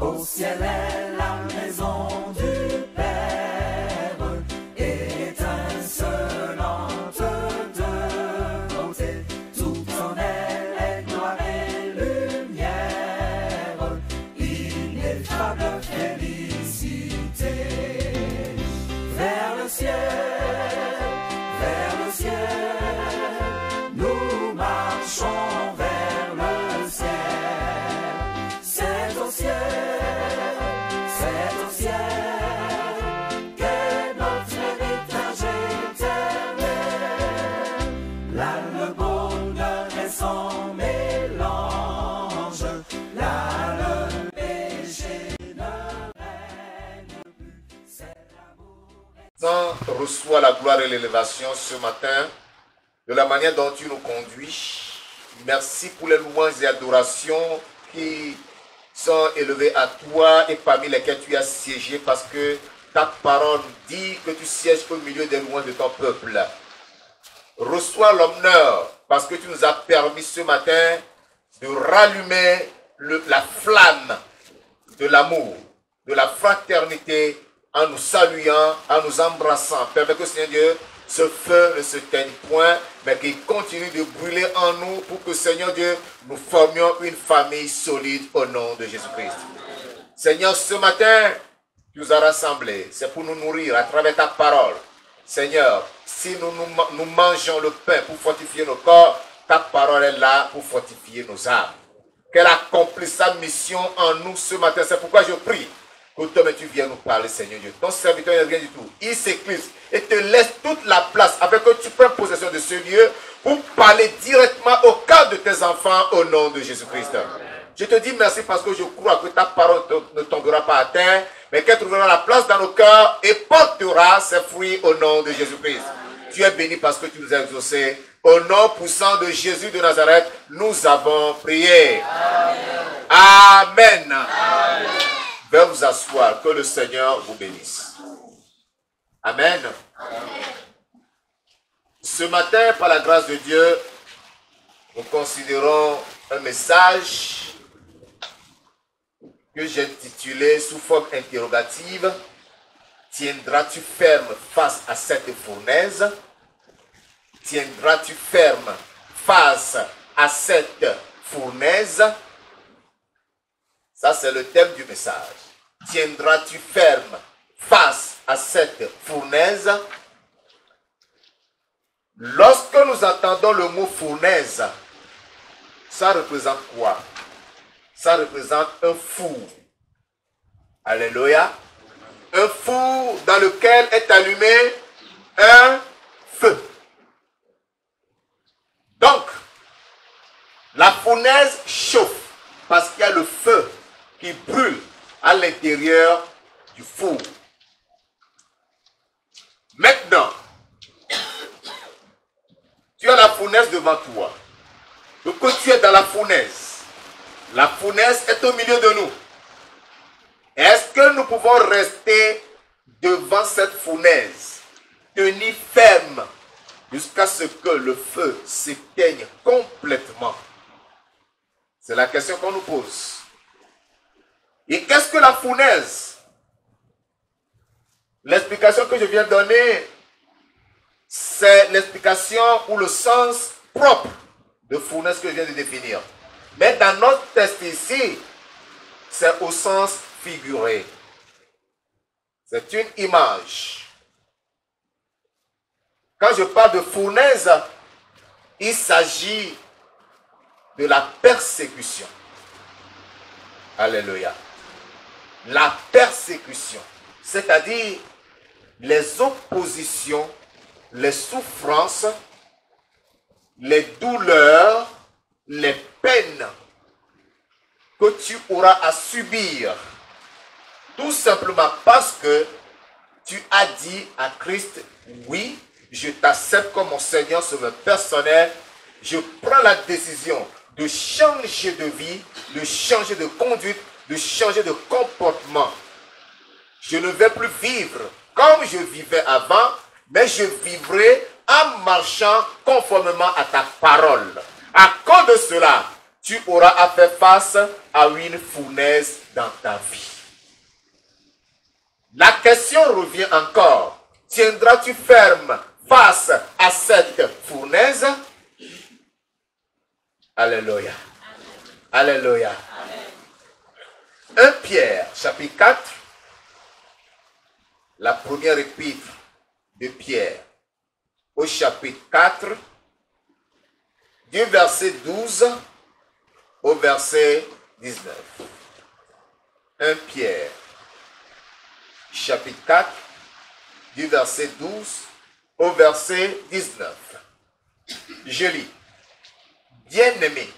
Au ciel est la maison du Père, étincelante de beauté. Tout en elle est gloire et lumière, ineffable félicité. Vers le ciel, nous marchons vers le ciel. C'est au ciel qu'est notre héritage éternel. Là le bonheur est sans mélange, là le péché ne règne plus. C'est l'amour. Reçois la gloire et l'élévation ce matin de la manière dont tu nous conduis. Merci pour les louanges et adorations qui sont élevées à toi et parmi lesquelles tu as siégé, parce que ta parole dit que tu sièges au milieu des louanges de ton peuple. Reçois l'honneur parce que tu nous as permis ce matin de rallumer la flamme de l'amour, de la fraternité, en nous saluant, en nous embrassant. Permets que, Seigneur Dieu, ce feu ne se teigne point, mais qu'il continue de brûler en nous pour que, Seigneur Dieu, nous formions une famille solide au nom de Jésus-Christ. Seigneur, ce matin, tu nous as rassemblés. C'est pour nous nourrir à travers ta parole. Seigneur, si nous mangeons le pain pour fortifier nos corps, ta parole est là pour fortifier nos âmes. Qu'elle accomplisse sa mission en nous ce matin. C'est pourquoi je prie que toi, tu viennes nous parler, Seigneur Dieu. Ton serviteur n'est rien du tout. Il s'éclipse et te laisse toute la place afin que tu prennes possession de ce lieu pour parler directement au cœur de tes enfants au nom de Jésus-Christ. Je te dis merci parce que je crois que ta parole ne tombera pas à terre, mais qu'elle trouvera la place dans nos cœurs et portera ses fruits au nom de Jésus-Christ. Tu es béni parce que tu nous as exaucés. Au nom puissant de Jésus de Nazareth, nous avons prié. Amen. Amen. Veuillez vous asseoir, que le Seigneur vous bénisse. Amen. Amen. Ce matin, par la grâce de Dieu, nous considérons un message que j'ai intitulé sous forme interrogative. Tiendras-tu ferme face à cette fournaise? Tiendras-tu ferme face à cette fournaise? Ça, c'est le thème du message. Tiendras-tu ferme face à cette fournaise? Lorsque nous entendons le mot fournaise, ça représente quoi? Ça représente un four. Alléluia. Un four dans lequel est allumé un feu. Donc, la fournaise chauffe parce qu'il y a le feu qui brûle à l'intérieur du four. Maintenant, tu as la fournaise devant toi. Donc, quand tu es dans la fournaise est au milieu de nous. Est-ce que nous pouvons rester devant cette fournaise, tenir ferme jusqu'à ce que le feu s'éteigne complètement? C'est la question qu'on nous pose. Et qu'est-ce que la fournaise? L'explication que je viens de donner, c'est l'explication ou le sens propre de fournaise que je viens de définir. Mais dans notre texte ici, c'est au sens figuré. C'est une image. Quand je parle de fournaise, il s'agit de la persécution. Alléluia. La persécution, c'est-à-dire les oppositions, les souffrances, les douleurs, les peines que tu auras à subir, tout simplement parce que tu as dit à Christ, oui, je t'accepte comme mon Seigneur Sauveur personnel, je prends la décision de changer de vie, de changer de conduite, de changer de comportement. Je ne vais plus vivre comme je vivais avant, mais je vivrai en marchant conformément à ta parole. À cause de cela, tu auras à faire face à une fournaise dans ta vie. La question revient encore. Tiendras-tu ferme face à cette fournaise? Alléluia. Alléluia. 1 Pierre, chapitre 4, la première épître de Pierre, au chapitre 4, du verset 12 au verset 19. 1 Pierre, chapitre 4, du verset 12 au verset 19. Je lis. Bien-aimés,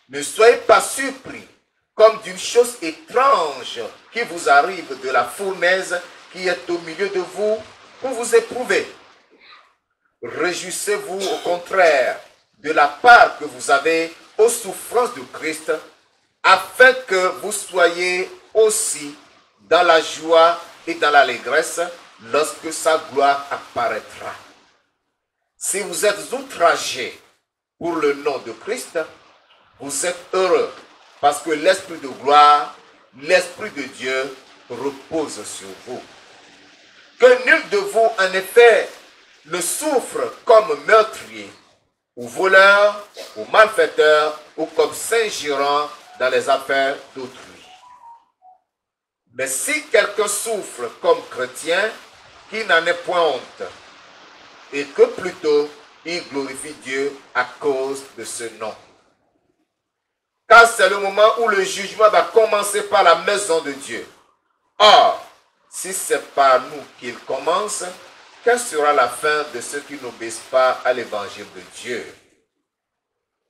ne soyez pas surpris comme d'une chose étrange qui vous arrive de la fournaise qui est au milieu de vous pour vous éprouver. Réjouissez-vous au contraire de la part que vous avez aux souffrances de Christ, afin que vous soyez aussi dans la joie et dans l'allégresse lorsque sa gloire apparaîtra. Si vous êtes outragés pour le nom de Christ, vous êtes heureux parce que l'Esprit de gloire, l'Esprit de Dieu repose sur vous. Que nul de vous, en effet, ne souffre comme meurtrier, ou voleur, ou malfaiteur, ou comme s'ingérant dans les affaires d'autrui. Mais si quelqu'un souffre comme chrétien, qu'il n'en ait point honte, et que plutôt il glorifie Dieu à cause de ce nom. Car c'est le moment où le jugement va commencer par la maison de Dieu. Or, si c'est par nous qu'il commence, quelle sera la fin de ceux qui n'obéissent pas à l'évangile de Dieu?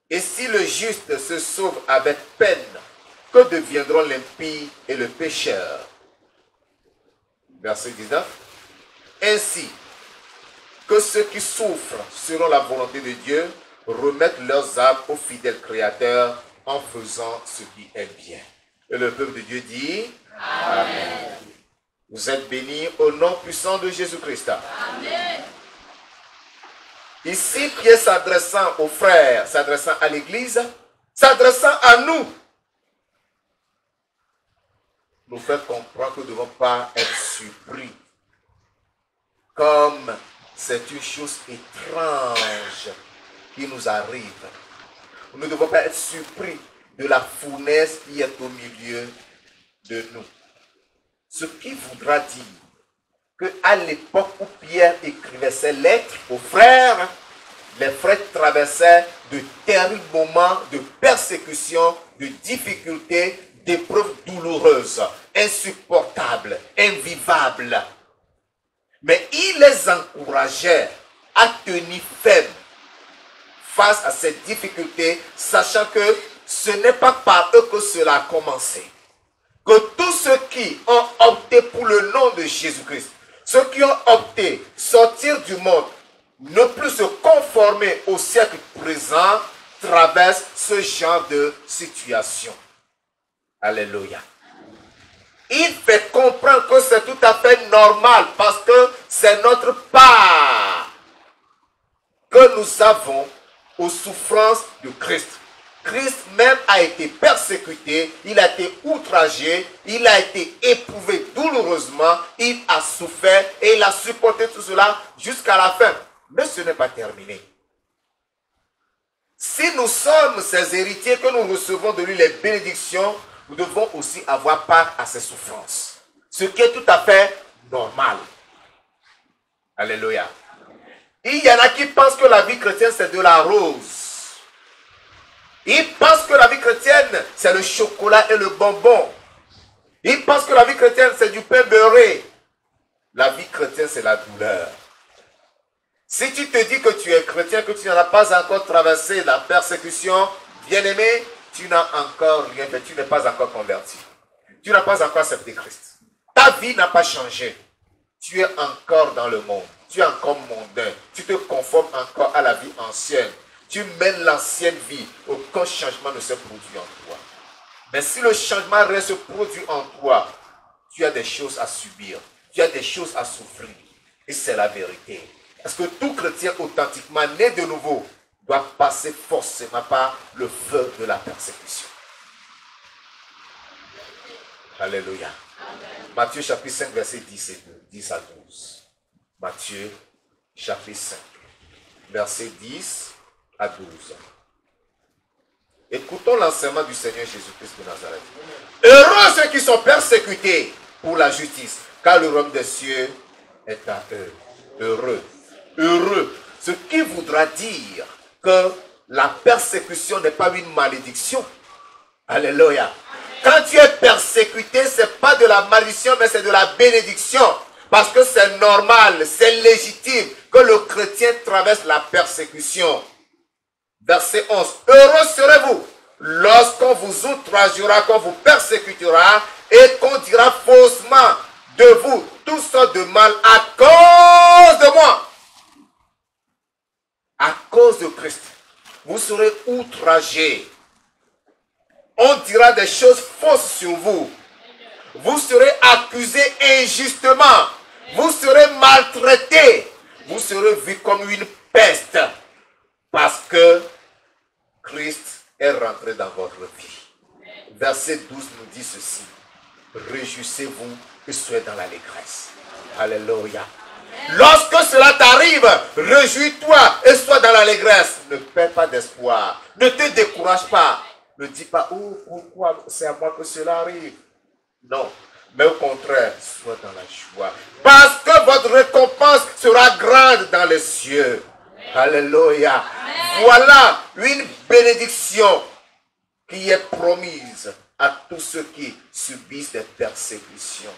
Et si le juste se sauve avec peine, que deviendront l'impie et le pécheur? Verset 19. Ainsi, que ceux qui souffrent selon la volonté de Dieu remettent leurs âmes au fidèle Créateur en faisant ce qui est bien. Et le peuple de Dieu dit Amen. Vous êtes bénis au nom puissant de Jésus-Christ. Amen. Ici, Pierre s'adressant aux frères, s'adressant à l'Église, s'adressant à nous, nous fait comprendre que nous ne devons pas être surpris. Comme c'est une chose étrange qui nous arrive. Nous ne devons pas être surpris de la fournaise qui est au milieu de nous. Ce qui voudra dire qu'à l'époque où Pierre écrivait ses lettres aux frères, les frères traversaient de terribles moments de persécution, de difficultés, d'épreuves douloureuses, insupportables, invivables. Mais il les encourageait à tenir ferme face à ces difficultés, sachant que ce n'est pas par eux que cela a commencé. Que tous ceux qui ont opté pour le nom de Jésus-Christ, ceux qui ont opté sortir du monde, ne plus se conformer au siècle présent, traversent ce genre de situation. Alléluia. Il fait comprendre que c'est tout à fait normal parce que c'est notre part que nous avons aux souffrances de Christ. Christ même a été persécuté, il a été outragé, il a été éprouvé douloureusement, il a souffert et il a supporté tout cela jusqu'à la fin. Mais ce n'est pas terminé. Si nous sommes ses héritiers, que nous recevons de lui les bénédictions, nous devons aussi avoir part à ses souffrances. Ce qui est tout à fait normal. Alléluia. Il y en a qui pensent que la vie chrétienne c'est de la rose. Ils pensent que la vie chrétienne c'est le chocolat et le bonbon. Ils pensent que la vie chrétienne c'est du pain beurré. La vie chrétienne c'est la douleur. Si tu te dis que tu es chrétien, que tu n'as pas encore traversé la persécution, bien-aimé, tu n'as encore rien fait, tu n'es pas encore converti. Tu n'as pas encore accepté Christ. Ta vie n'a pas changé. Tu es encore dans le monde. Tu es encore mondain. Tu te conformes encore à la vie ancienne. Tu mènes l'ancienne vie. Aucun changement ne se produit en toi. Mais si le changement reste produit en toi, tu as des choses à subir. Tu as des choses à souffrir. Et c'est la vérité. Parce que tout chrétien authentiquement né de nouveau doit passer forcément par le feu de la persécution. Alléluia. Matthieu chapitre 5, verset 10 à 12. Matthieu chapitre 5, verset 10 à 12. Écoutons l'enseignement du Seigneur Jésus-Christ de Nazareth. Heureux ceux qui sont persécutés pour la justice, car le royaume des cieux est à eux. Heureux. Heureux. Ce qui voudra dire que la persécution n'est pas une malédiction. Alléluia. Quand tu es persécuté, ce n'est pas de la malédiction, mais c'est de la bénédiction. Parce que c'est normal, c'est légitime que le chrétien traverse la persécution. Verset 11. Heureux serez-vous lorsqu'on vous outragera, qu'on vous persécutera et qu'on dira faussement de vous toutes sortes de mal à cause de moi. À cause de Christ. Vous serez outragés. On dira des choses fausses sur vous. Vous serez accusés injustement. Vous serez maltraités. Vous serez vus comme une peste. Parce que Christ est rentré dans votre vie. Verset 12 nous dit ceci. Réjouissez-vous et soyez dans l'allégresse. Alléluia. Lorsque cela t'arrive, réjouis-toi et sois dans l'allégresse. Ne perds pas d'espoir. Ne te décourage pas. Ne dis pas, oh, pourquoi c'est à moi que cela arrive. Non, mais au contraire, sois dans la joie. Parce que votre récompense sera grande dans les cieux. Alléluia. Amen. Voilà une bénédiction qui est promise à tous ceux qui subissent des persécutions.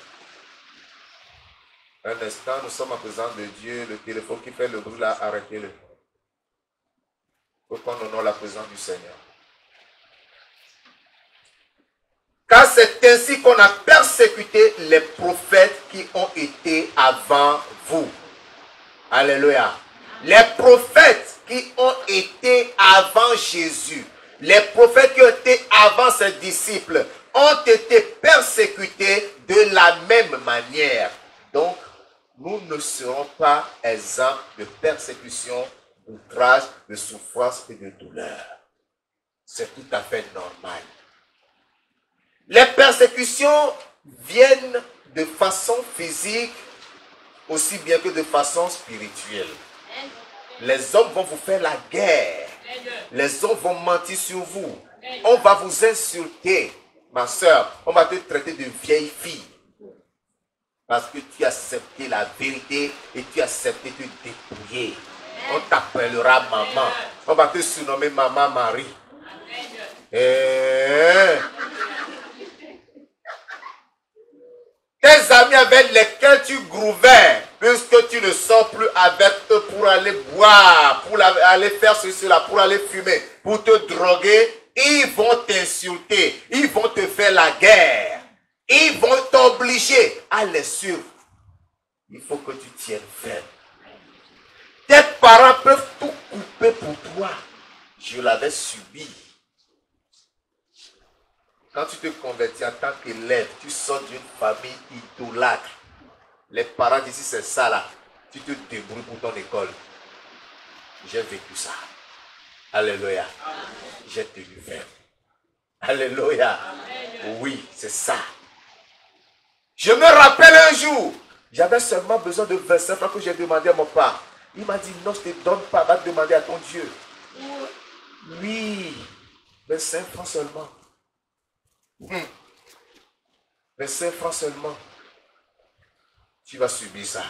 Un instant, nous sommes en présence de Dieu. Le téléphone qui fait le bruit là, arrêtez-le. Pour qu'on honore la présence du Seigneur. Car c'est ainsi qu'on a persécuté les prophètes qui ont été avant vous. Alléluia. Les prophètes qui ont été avant Jésus, les prophètes qui ont été avant ses disciples, ont été persécutés de la même manière. Donc, nous ne serons pas exempts de persécution, d'outrage, de souffrance et de douleur. C'est tout à fait normal. Les persécutions viennent de façon physique aussi bien que de façon spirituelle. Les hommes vont vous faire la guerre. Les hommes vont mentir sur vous. On va vous insulter. Ma soeur, on va te traiter de vieille fille. Parce que tu as accepté la vérité et tu as accepté de te dépouiller. On t'appellera maman. On va te surnommer Maman Marie. Tes amis avec lesquels tu grouvais, puisque tu ne sors plus avec eux pour aller boire, pour aller faire ceci, là, pour aller fumer, pour te droguer, ils vont t'insulter, ils vont te faire la guerre, ils vont t'obliger à les suivre. Il faut que tu tiennes ferme. Tes parents peuvent tout couper pour toi. Je l'avais subi. Quand tu te convertis en tant qu'élève, tu sors d'une famille idolâtre. Les parents disent, c'est ça là. Tu te débrouilles pour ton école. J'ai vécu ça. Alléluia. J'ai tenu ferme. Alléluia. Oui, c'est ça. Je me rappelle un jour, j'avais seulement besoin de 25 francs que j'ai demandé à mon père. Il m'a dit, non, je ne te donne pas, va te demander à ton Dieu. Oui, 25 francs seulement. 25 francs seulement. Tu vas subir ça.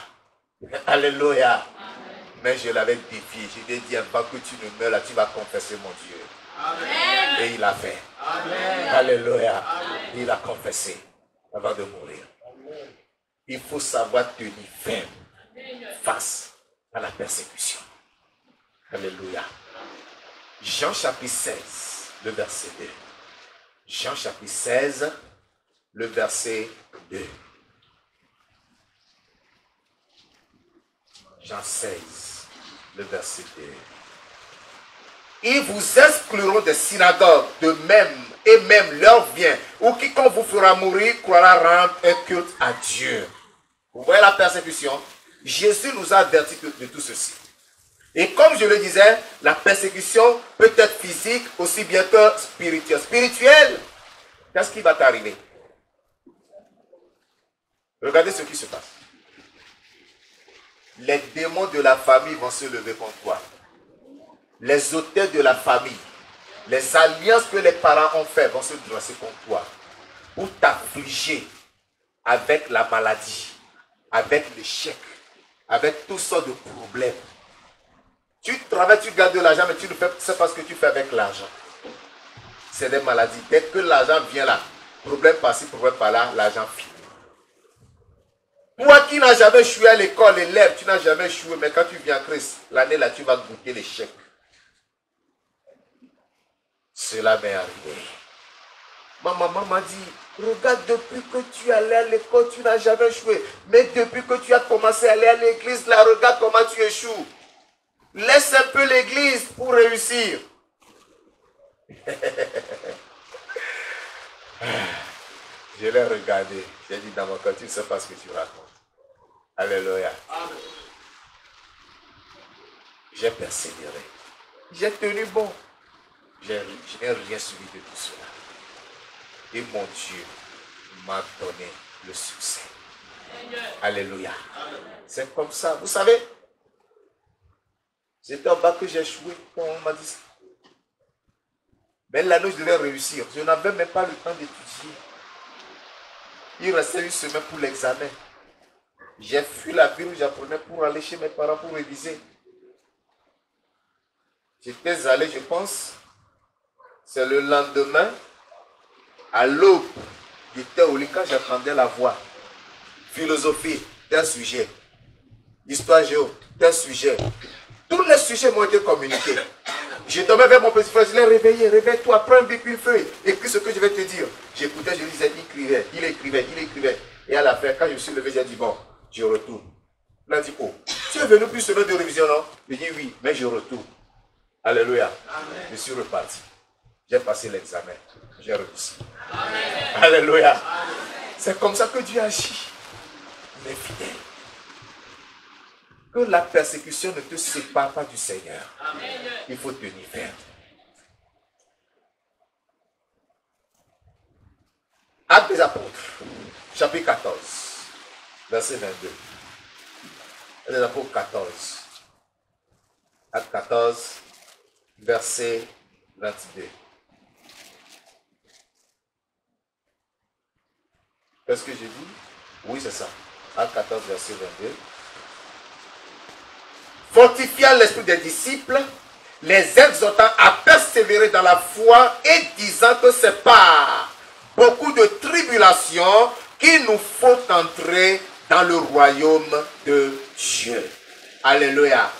Alléluia. Amen. Mais je l'avais défié. Je lui ai dit, avant que tu ne meurs là, tu vas confesser mon Dieu. Amen. Et il a fait. Amen. Alléluia. Amen. Il a confessé avant de mourir. Amen. Il faut savoir tenir ferme face à la persécution. Alléluia. Jean chapitre 16, le verset 2. Jean chapitre 16, le verset 2. Jean 16, le verset 2. Ils vous excluront des synagogues de même, et même l'heure vient, où quiconque vous fera mourir croira rendre un culte à Dieu. Vous voyez la persécution? Jésus nous a averti de tout ceci. Et comme je le disais, la persécution peut être physique aussi bien que spirituelle. Spirituelle, qu'est-ce qui va t'arriver? Regardez ce qui se passe. Les démons de la famille vont se lever contre toi. Les auteurs de la famille, les alliances que les parents ont faites vont se dresser contre toi pour t'affliger avec la maladie, avec l'échec, avec toutes sortes de problèmes. Tu travailles, tu gagnes de l'argent, mais tu ne sais pas ce que tu fais avec l'argent. C'est des maladies. Dès que l'argent vient là, problème par-ci, problème par-là, l'argent finit. Toi qui n'as jamais échoué à l'école, élève, tu n'as jamais échoué, mais quand tu viens à Christ, l'année là, tu vas goûter l'échec. Cela m'est arrivé. Ma maman m'a dit, regarde, depuis que tu allais à l'école, tu n'as jamais échoué. Mais depuis que tu as commencé à aller à l'église, là, regarde comment tu échoues. Laisse un peu l'église pour réussir. Je l'ai regardé. J'ai dit dans mon cœur, tu ne sais pas ce que tu racontes. Alléluia. Amen. J'ai persévéré. J'ai tenu bon. Je n'ai rien suivi de tout cela. Et mon Dieu m'a donné le succès. Alléluia. C'est comme ça. Vous savez, c'était en bas que j'ai échoué quand on m'a dit ça. Mais l'année, je devais réussir. Je n'avais même pas le temps d'étudier. Il restait une semaine pour l'examen. J'ai fui la ville où j'apprenais pour aller chez mes parents pour réviser. J'étais allé, je pense, c'est le lendemain, à l'aube, j'étais au lit quand j'attendais la voix. Philosophie, tel sujet. Histoire géo, tel sujet. Tous les sujets m'ont été communiqués. Je dormais vers mon petit frère, je l'ai réveillé, réveille-toi, prends un bic, une feuille, écris ce que je vais te dire. J'écoutais, je lisais, il écrivait. Et à la fin, quand je me suis levé, j'ai dit, bon, je retourne. Il a dit, oh, tu es venu plus semaine de révision, non? Je dis, oui, mais je retourne. Alléluia. Amen. Je suis reparti. J'ai passé l'examen. J'ai réussi. Amen. Alléluia. C'est comme ça que Dieu agit. Mais fidèle. Que la persécution ne te sépare pas du Seigneur. Amen. Il faut tenir ferme. Actes des Apôtres, chapitre 14, verset 22. Actes des Apôtres 14. Acte 14, verset 22. Qu'est-ce que j'ai dit? Oui, c'est ça. Acte 14, verset 22. Fortifiant l'esprit des disciples, les exhortant à persévérer dans la foi et disant que c'est par beaucoup de tribulations qu'il nous faut entrer dans le royaume de Dieu. Alléluia.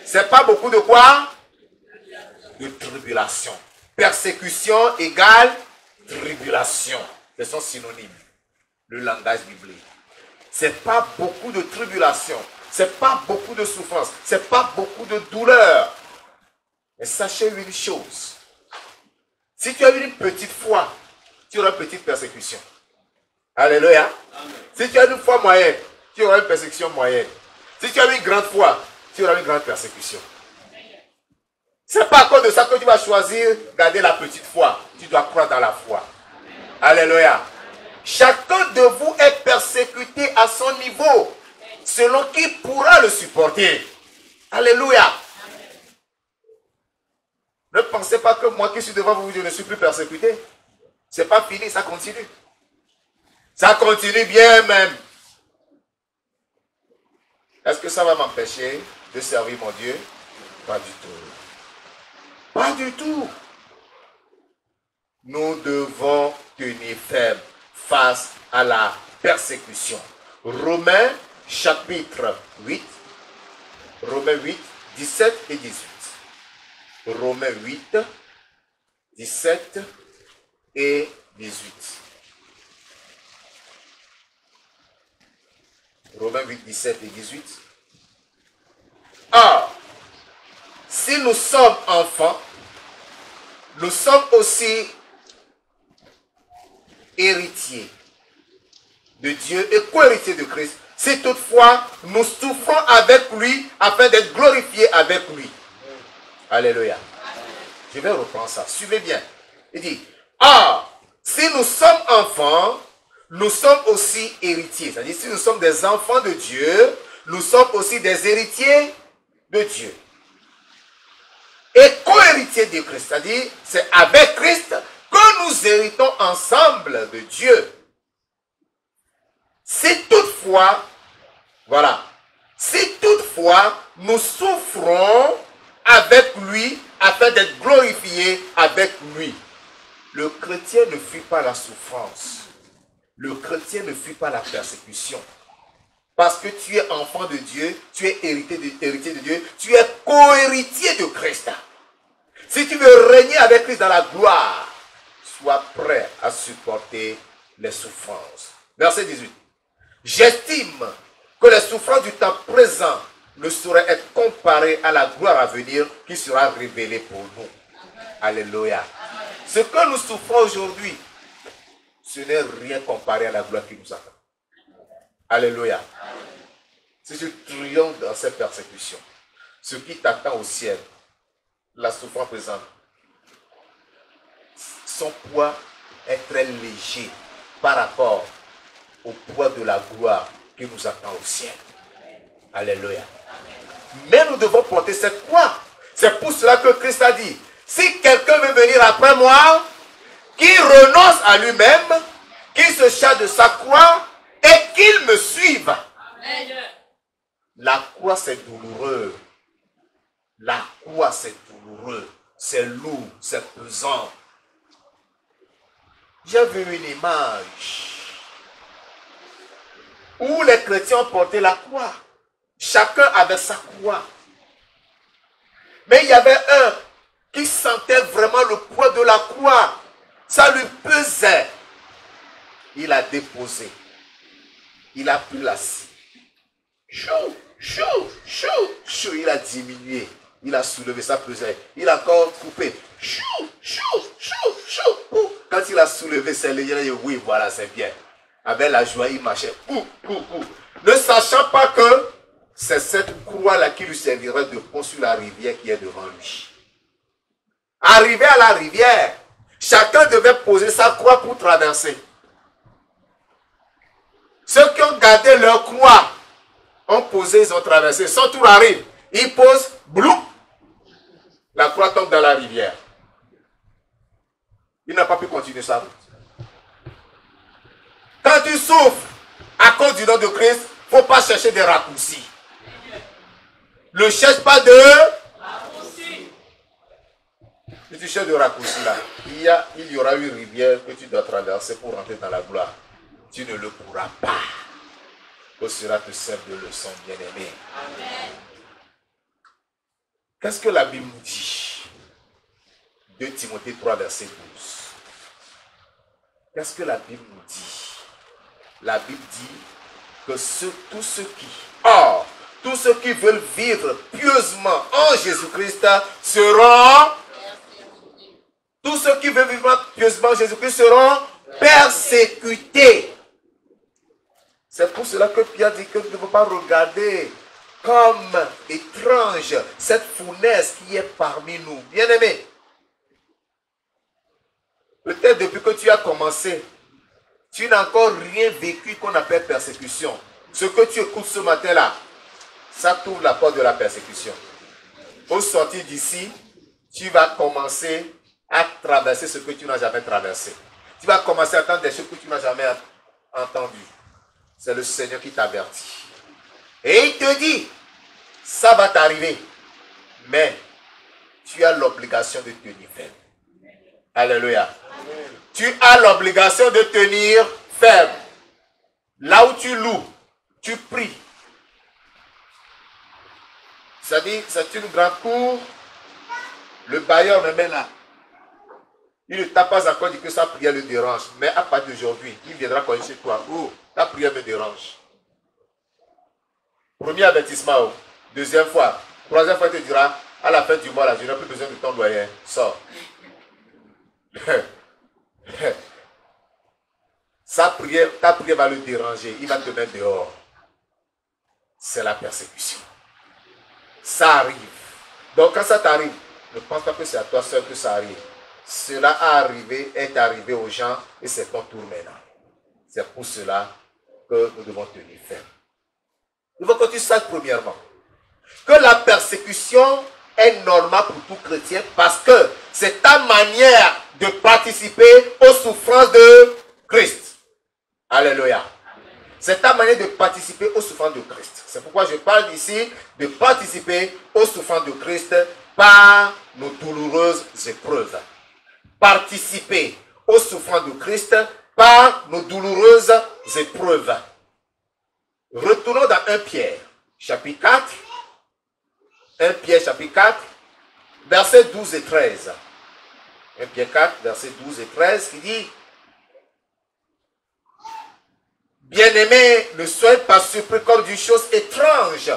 C'est pas beaucoup de quoi? De tribulation. Persécution égale tribulation. Ce sont synonymes. Le langage biblique. C'est pas beaucoup de tribulation. C'est pas beaucoup de souffrance. C'est pas beaucoup de douleur. Mais sachez une chose. Si tu as une petite foi, tu auras une petite persécution. Alléluia. Amen. Si tu as une foi moyenne, tu auras une persécution moyenne. Si tu as une grande foi, tu auras une grande persécution. C'est pas à cause de ça que tu vas choisir garder la petite foi. Tu dois croire dans la foi. Alléluia. Chacun de vous est persécuté à son niveau, selon qui pourra le supporter. Alléluia. Ne pensez pas que moi qui suis devant vous, je ne suis plus persécuté. C'est pas fini, ça continue. Ça continue bien même. Est-ce que ça va m'empêcher de servir mon Dieu? Pas du tout. Pas du tout. Nous devons tenir ferme face à la persécution. Romains chapitre 8. Romains 8, 17 et 18. Romains 8, 17 et 18. Romains 8, 17 et 18. Or, si nous sommes enfants, nous sommes aussi héritiers de Dieu et co-héritiers de Christ si toutefois nous souffrons avec lui afin d'être glorifiés avec lui. Alléluia. Je vais reprendre ça. Suivez bien. Il dit, or, si nous sommes enfants, nous sommes aussi héritiers. C'est-à-dire, si nous sommes des enfants de Dieu, nous sommes aussi des héritiers de Dieu. Et co-héritiers de Christ. C'est-à-dire, c'est avec Christ que nous héritons ensemble de Dieu. Si toutefois, voilà, si toutefois nous souffrons avec lui afin d'être glorifiés avec lui. Le chrétien ne fuit pas la souffrance. Le chrétien ne fuit pas la persécution. Parce que tu es enfant de Dieu, tu es héritier de Dieu, tu es co-héritier de Christ. Si tu veux régner avec Christ dans la gloire, sois prêt à supporter les souffrances. Verset 18. J'estime que les souffrances du temps présent ne sauraient être comparées à la gloire à venir qui sera révélée pour nous. Alléluia. Ce que nous souffrons aujourd'hui, ce n'est rien comparé à la gloire qui nous attend. Alléluia. Si tu triomphes dans cette persécution, ce qui t'attend au ciel, la souffrance présente, son poids est très léger par rapport au poids de la gloire qui nous attend au ciel. Alléluia. Mais nous devons porter cette croix. C'est pour cela que Christ a dit, si quelqu'un veut venir après moi, qu'il renonce à lui-même, qu'il se charge de sa croix et qu'il me suive. Amen. La croix, c'est douloureux. La croix, c'est douloureux. C'est lourd, c'est pesant. J'ai vu une image où les chrétiens ont porté la croix. Chacun avait sa croix. Mais il y avait un qui sentait vraiment le poids de la croix. Ça lui pesait. Il a déposé. Il a pris la scie. Chou, chou, chou, chou. Il a diminué. Il a soulevé, ça pesait. Il a encore coupé. Chou, chou, chou, chou. Quand il a soulevé, c'est le il a dit oui, voilà, c'est bien. Avec la joie, il marchait. Ne sachant pas que c'est cette croix-là qui lui servirait de pont sur la rivière qui est devant lui. Arrivé à la rivière, chacun devait poser sa croix pour traverser. Ceux qui ont gardé leur croix ont posé, ils ont traversé. Son tour arrive, ils posent, bloup, la croix tombe dans la rivière. Il n'a pas pu continuer sa route. Quand tu souffres à cause du nom de Christ, il ne faut pas chercher des raccourcis. Ne cherche pas de raccourcis. Si tu cherches de raccourcis là, il y aura une rivière que tu dois traverser pour rentrer dans la gloire. Tu ne le pourras pas. Que cela te sert de leçon, bien-aimé. Qu'est-ce que la Bible nous dit? 2 Timothée 3, verset 12. Qu'est-ce que la Bible nous dit? La Bible dit que tous ceux qui veulent vivre pieusement en Jésus-Christ seront, tous ceux qui veulent vivre pieusement en Jésus-Christ seront persécutés. C'est pour cela que Pierre dit que nous ne devons pas regarder comme étrange cette fournaise qui est parmi nous. Bien-aimé, peut-être depuis que tu as commencé, tu n'as encore rien vécu qu'on appelle persécution. Ce que tu écoutes ce matin-là, ça t'ouvre la porte de la persécution. Au sortir d'ici, tu vas commencer à traverser ce que tu n'as jamais traversé. Tu vas commencer à entendre des choses que tu n'as jamais entendues. C'est le Seigneur qui t'avertit. Et il te dit, ça va t'arriver. Mais tu as l'obligation de tenir ferme. Alléluia. Tu as l'obligation de tenir ferme. Là où tu loues, tu pries. C'est-à-dire, c'est une grande cour. Le bailleur me met là. Il ne t'a pas encore dit que sa prière le dérange. Mais à partir d'aujourd'hui, il viendra cogner chez toi. Oh, ta prière me dérange. Premier avertissement. Oh. Deuxième fois. Troisième fois, il te dira, à la fin du mois, là, je n'ai plus besoin de ton loyer. Sors. Ta prière va le déranger. Il va te mettre dehors. c'est la persécution. Ça arrive. Donc quand ça t'arrive, ne pense pas que c'est à toi seul que ça arrive. Cela est arrivé aux gens et c'est ton tour maintenant. C'est pour cela que nous devons tenir ferme. Il faut que tu saches premièrement que la persécution est normale pour tout chrétien parce que c'est ta manière de participer aux souffrances de Christ. Alléluia. C'est ta manière de participer aux souffrances de Christ. C'est pourquoi je parle ici de participer aux souffrances de Christ par nos douloureuses épreuves. Participer aux souffrances de Christ par nos douloureuses épreuves. Retournons dans 1 Pierre, chapitre 4. 1 Pierre, chapitre 4, versets 12 et 13. 1 Pierre 4, versets 12 et 13, qui dit: Bien-aimés, ne soyez pas surpris comme d'une chose étrange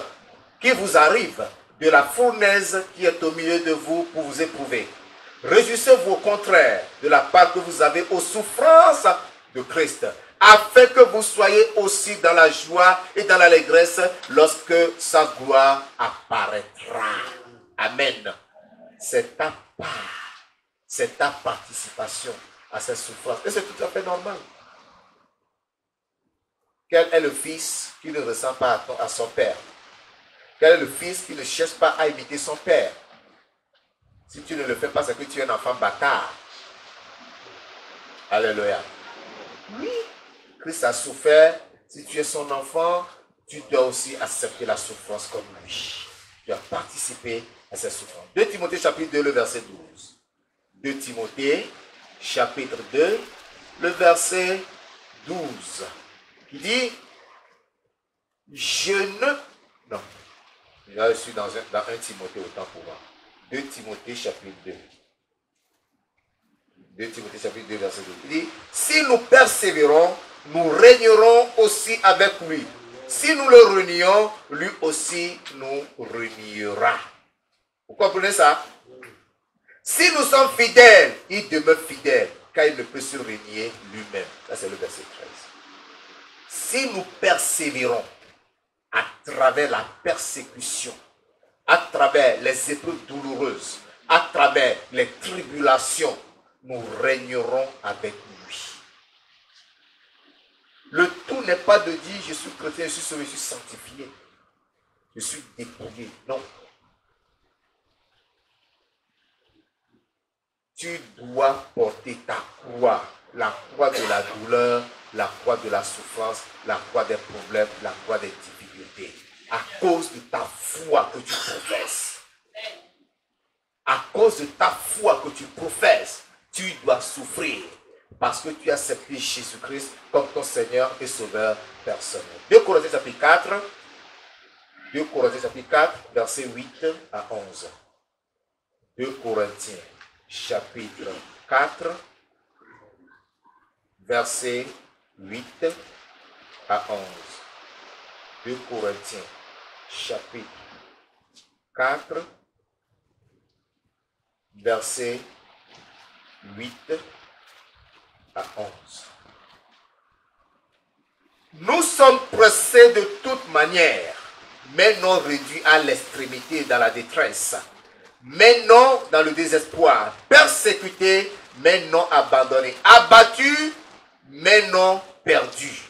qui vous arrive de la fournaise qui est au milieu de vous pour vous éprouver. Réjouissez-vous au contraire de la part que vous avez aux souffrances de Christ, afin que vous soyez aussi dans la joie et dans l'allégresse lorsque sa gloire apparaîtra. Amen. C'est ta part, c'est ta participation à cette souffrance. Et c'est tout à fait normal. Quel est le fils qui ne ressemble pas à son père? Quel est le fils qui ne cherche pas à imiter son père? Si tu ne le fais pas, c'est que tu es un enfant bâtard. Alléluia. Oui. Christ a souffert. Si tu es son enfant, tu dois aussi accepter la souffrance comme lui. Tu as participé à cette souffrance. 2 Timothée chapitre 2, le verset 12. 2 Timothée chapitre 2, le verset 12. Qui dit, je ne... Non. Là, je suis dans 1 Timothée, autant pour moi. 2 Timothée chapitre 2. 2 Timothée chapitre 2, verset 12. Il dit, si nous persévérons, nous régnerons aussi avec lui. Si nous le renions, lui aussi nous reniera. Vous comprenez ça? Si nous sommes fidèles, il demeure fidèle, car il ne peut se renier lui-même. Ça, c'est le verset 13. Si nous persévérons à travers la persécution, à travers les épreuves douloureuses, à travers les tribulations, nous régnerons avec lui. Le tout n'est pas de dire je suis chrétien, je suis sauvé, je suis sanctifié, je suis dépouillé. Non. Tu dois porter ta croix, la croix de la douleur, la croix de la souffrance, la croix des problèmes, la croix des difficultés, à cause de ta foi que tu professes. À cause de ta foi que tu professes, tu dois souffrir parce que tu as accepté Jésus-Christ comme ton Seigneur et Sauveur personnel. 2 Corinthiens chapitre 4, 2 Corinthiens chapitre 4, versets 8 à 11. 2 Corinthiens chapitre 4, versets 8 à 11. 2 Corinthiens chapitre 4, versets 8 à 11. Nous sommes pressés de toute manière, mais non réduits à l'extrémité dans la détresse, mais non dans le désespoir, persécutés, mais non abandonnés, abattus, mais non perdus.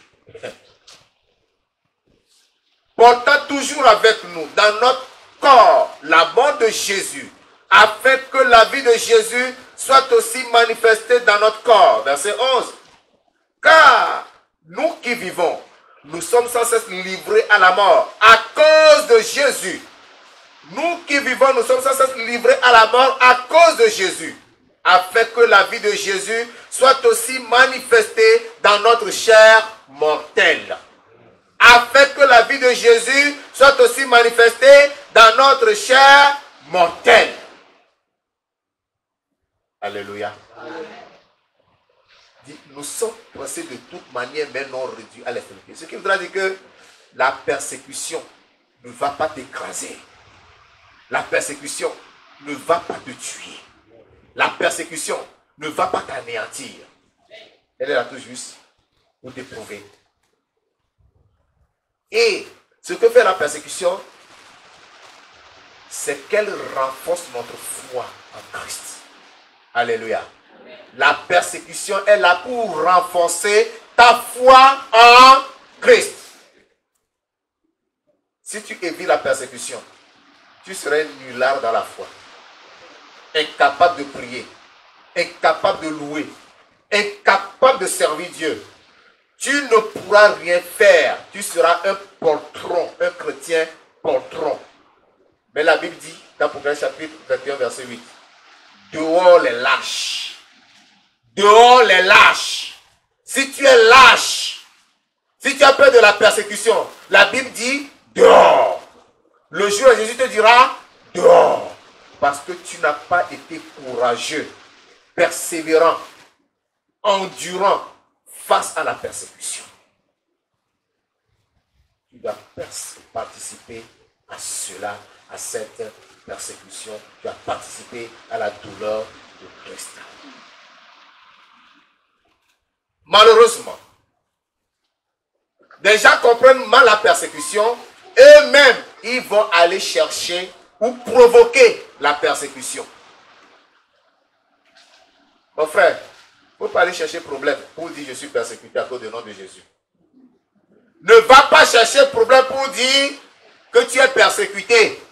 Portant toujours avec nous dans notre corps la mort de Jésus, afin que la vie de Jésus soit aussi manifestée dans notre corps. Verset 11. Car nous qui vivons, nous sommes sans cesse livrés à la mort à cause de Jésus. Nous qui vivons, nous sommes sans cesse livrés à la mort à cause de Jésus, afin que la vie de Jésus soit aussi manifestée dans notre chair mortelle. Afin que la vie de Jésus soit aussi manifestée dans notre chair mortelle. Alléluia. Nous sommes pressés de toute manière, mais non réduits à l'extrémité. Ce qui voudra dire que la persécution ne va pas t'écraser. La persécution ne va pas te tuer. La persécution ne va pas t'anéantir. Elle est là tout juste pour t'éprouver. Et Ce que fait la persécution, c'est qu'elle renforce notre foi en Christ. Alléluia. La persécution est là pour renforcer ta foi en Christ. Si tu évites la persécution, tu serais nulard dans la foi. Incapable de prier, incapable de louer, incapable de servir Dieu. Tu ne pourras rien faire. Tu seras un poltron, un chrétien poltron. Mais la Bible dit, dans Apocalypse chapitre 21, verset 8, dehors les lâches. Dehors les lâches. Si tu es lâche, si tu as peur de la persécution, la Bible dit dehors. Le jour où Jésus te dira dehors. Parce que tu n'as pas été courageux, persévérant, endurant face à la persécution. Tu dois participer à cela, à cette persécution. Tu dois participer à la douleur de Christ. Malheureusement, des gens comprennent mal la persécution. Eux-mêmes, ils vont aller chercher ou provoquer la persécution. Mon frère, il ne faut pas aller chercher problème pour dire je suis persécuté à cause du nom de Jésus. Ne va pas chercher problème pour dire que tu es persécuté.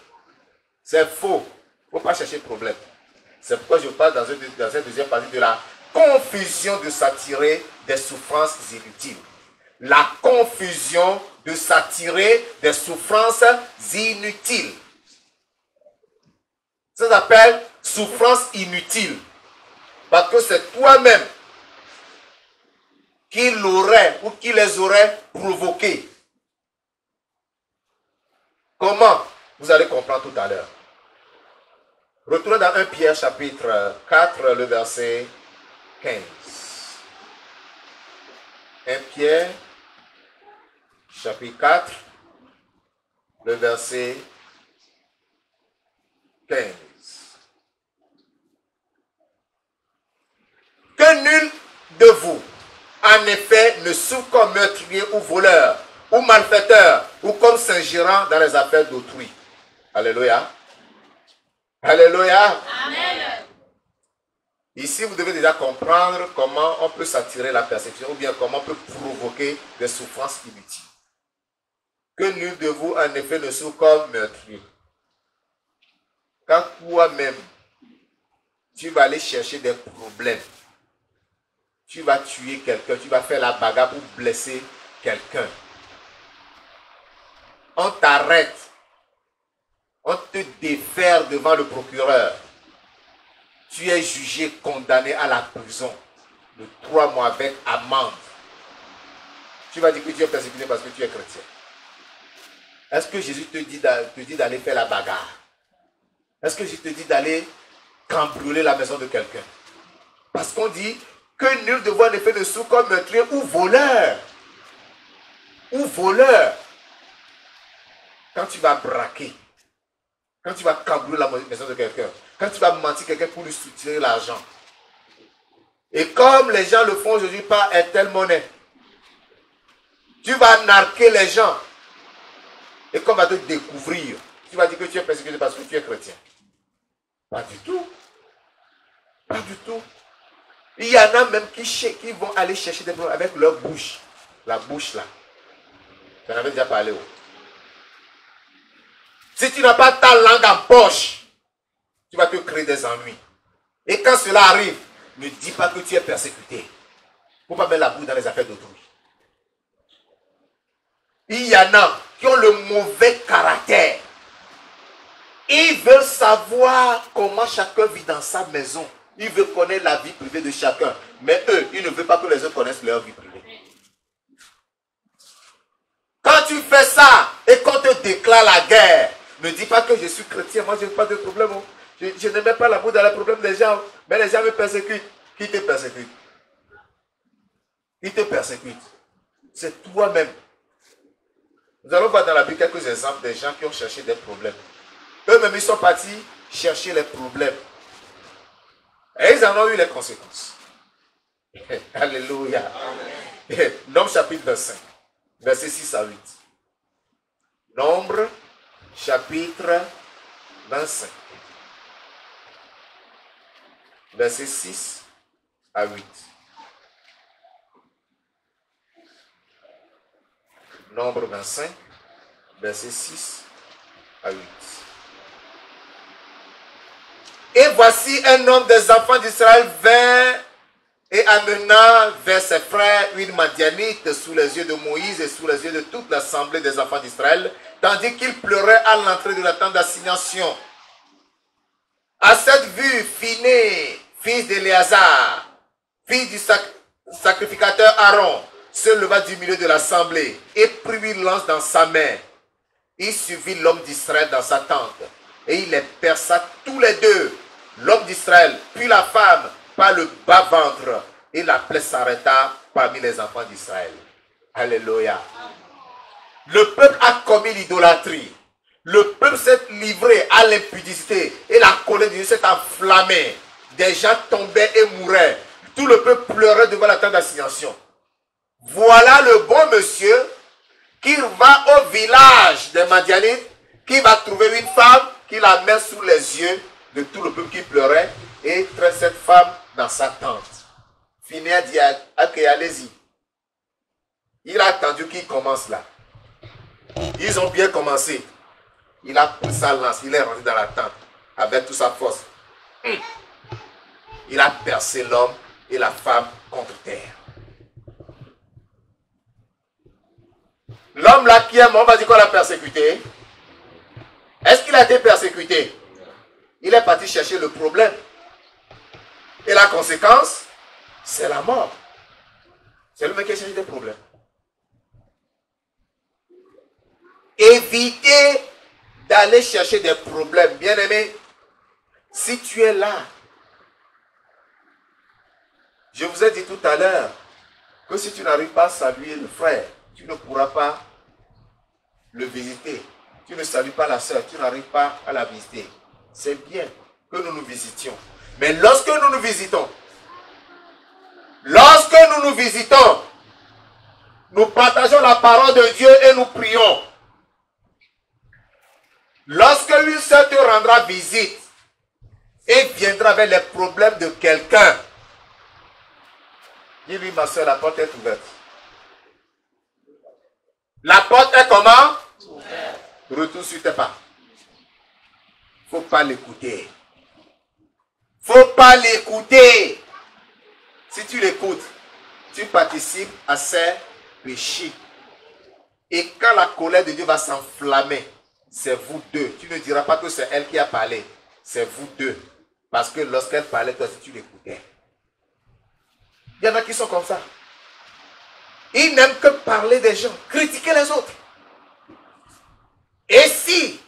C'est faux. Il ne faut pas chercher problème. C'est pourquoi je parle dans cette deuxième partie de la confusion de s'attirer des souffrances inutiles. La confusion de s'attirer des souffrances inutiles. Ça s'appelle souffrance inutile. Parce que c'est toi-même qui l'aurait ou qui les aurait provoqués. Comment? Vous allez comprendre tout à l'heure. Retournez dans 1 Pierre chapitre 4, le verset 15. 1 Pierre chapitre 4, le verset 15. Que nul de vous, en effet, ne souffre comme meurtrier ou voleur, ou malfaiteur, ou comme s'ingérant dans les affaires d'autrui. Alléluia. Alléluia. Amen. Ici, vous devez déjà comprendre comment on peut s'attirer la persécution ou bien comment on peut provoquer des souffrances inutiles. Que nul de vous, en effet, ne souffre comme meurtrier. Quand toi-même, tu vas aller chercher des problèmes, tu vas tuer quelqu'un, tu vas faire la bagarre pour blesser quelqu'un. On t'arrête, on te défère devant le procureur. Tu es jugé, condamné à la prison de 3 mois avec amende. Tu vas dire que tu es persécuté parce que tu es chrétien. Est-ce que Jésus te dit d'aller faire la bagarre? Est-ce que Jésus te dit d'aller cambrioler la maison de quelqu'un? Parce qu'on dit que nul de vous en effet ne souffre comme meurtrier ou voleur. Ou voleur. Quand tu vas braquer, quand tu vas cambrioler la maison de quelqu'un, quand tu vas mentir quelqu'un pour lui soutirer l'argent. Et comme les gens le font aujourd'hui par Airtel Money, tu vas narquer les gens. Et qu'on va te découvrir, tu vas dire que tu es persécuté parce que tu es chrétien. Pas du tout. Pas du tout. Il y en a même qui vont aller chercher des problèmes avec leur bouche. La bouche là. J'en avais déjà parlé. Si tu n'as pas ta langue en poche, tu vas te créer des ennuis. Et quand cela arrive, ne dis pas que tu es persécuté. Il ne faut pas mettre la bouche dans les affaires d'autrui. Il y en a qui ont le mauvais caractère. Ils veulent savoir comment chacun vit dans sa maison. Ils veulent connaître la vie privée de chacun. Mais eux, ils ne veulent pas que les autres connaissent leur vie privée. Quand tu fais ça et qu'on te déclare la guerre, ne dis pas que je suis chrétien, moi je n'ai pas de problème. Je ne mets pas la bouche dans les problèmes des gens. Mais les gens me persécutent. Qui te persécute? Qui te persécute? C'est toi-même. Nous allons voir dans la Bible quelques exemples des gens qui ont cherché des problèmes. Eux-mêmes, ils sont partis chercher les problèmes. Et ils en ont eu les conséquences. Alléluia. Nombre chapitre 25, versets 6 à 8. Nombre, chapitre 25. Versets 6 à 8. Nombre 25, versets 6 à 8. Et voici un homme des enfants d'Israël vint et amena vers ses frères une Madianite sous les yeux de Moïse et sous les yeux de toute l'assemblée des enfants d'Israël, tandis qu'il pleurait à l'entrée de la tente d'assignation. À cette vue, Phiné, fils d'Éléazar, fils du sacrificateur Aaron, se leva du milieu de l'assemblée et prit une lance dans sa main. Il suivit l'homme d'Israël dans sa tente et il les perça tous les deux, l'homme d'Israël puis la femme, par le bas-ventre, et la plaie s'arrêta parmi les enfants d'Israël. Alléluia. Le peuple a commis l'idolâtrie. Le peuple s'est livré à l'impudicité et la colère de Dieu s'est enflammée. Des gens tombaient et mouraient. Tout le peuple pleurait devant la tente d'assignation. Voilà le bon monsieur qui va au village des Madianites, qui va trouver une femme, qui la met sous les yeux de tout le peuple qui pleurait et traite cette femme dans sa tente. Phiné a dit, ok, allez-y. Il a attendu qu'il commence là. Ils ont bien commencé. Il a pris sa lance, il est rentré dans la tente avec toute sa force. Il a percé l'homme et la femme contre terre. L'homme là qui est mort, on va dire qu'on l'a persécuté. Est-ce qu'il a été persécuté? Il est parti chercher le problème. Et la conséquence, c'est la mort. C'est le mec qui a cherché des problèmes. Évitez d'aller chercher des problèmes. Bien aimé, si tu es là, je vous ai dit tout à l'heure que si tu n'arrives pas à saluer le frère, tu ne pourras pas le visiter. Tu ne salues pas la soeur, tu n'arrives pas à la visiter. C'est bien que nous nous visitions. Mais lorsque nous nous visitons, nous partageons la parole de Dieu et nous prions. Lorsque une soeur te rendra visite et viendra avec les problèmes de quelqu'un, dis-lui, ma soeur, la porte est ouverte. La porte est comment? Ouverte. Retourne sur tes pas. Il ne faut pas l'écouter. Faut pas l'écouter. Si tu l'écoutes, tu participes à ses péchés. Et quand la colère de Dieu va s'enflammer, c'est vous deux. Tu ne diras pas que c'est elle qui a parlé. C'est vous deux. Parce que lorsqu'elle parlait, toi aussi tu l'écoutais. Il y en a qui sont comme ça. Ils n'aiment que parler des gens, critiquer les autres. Et si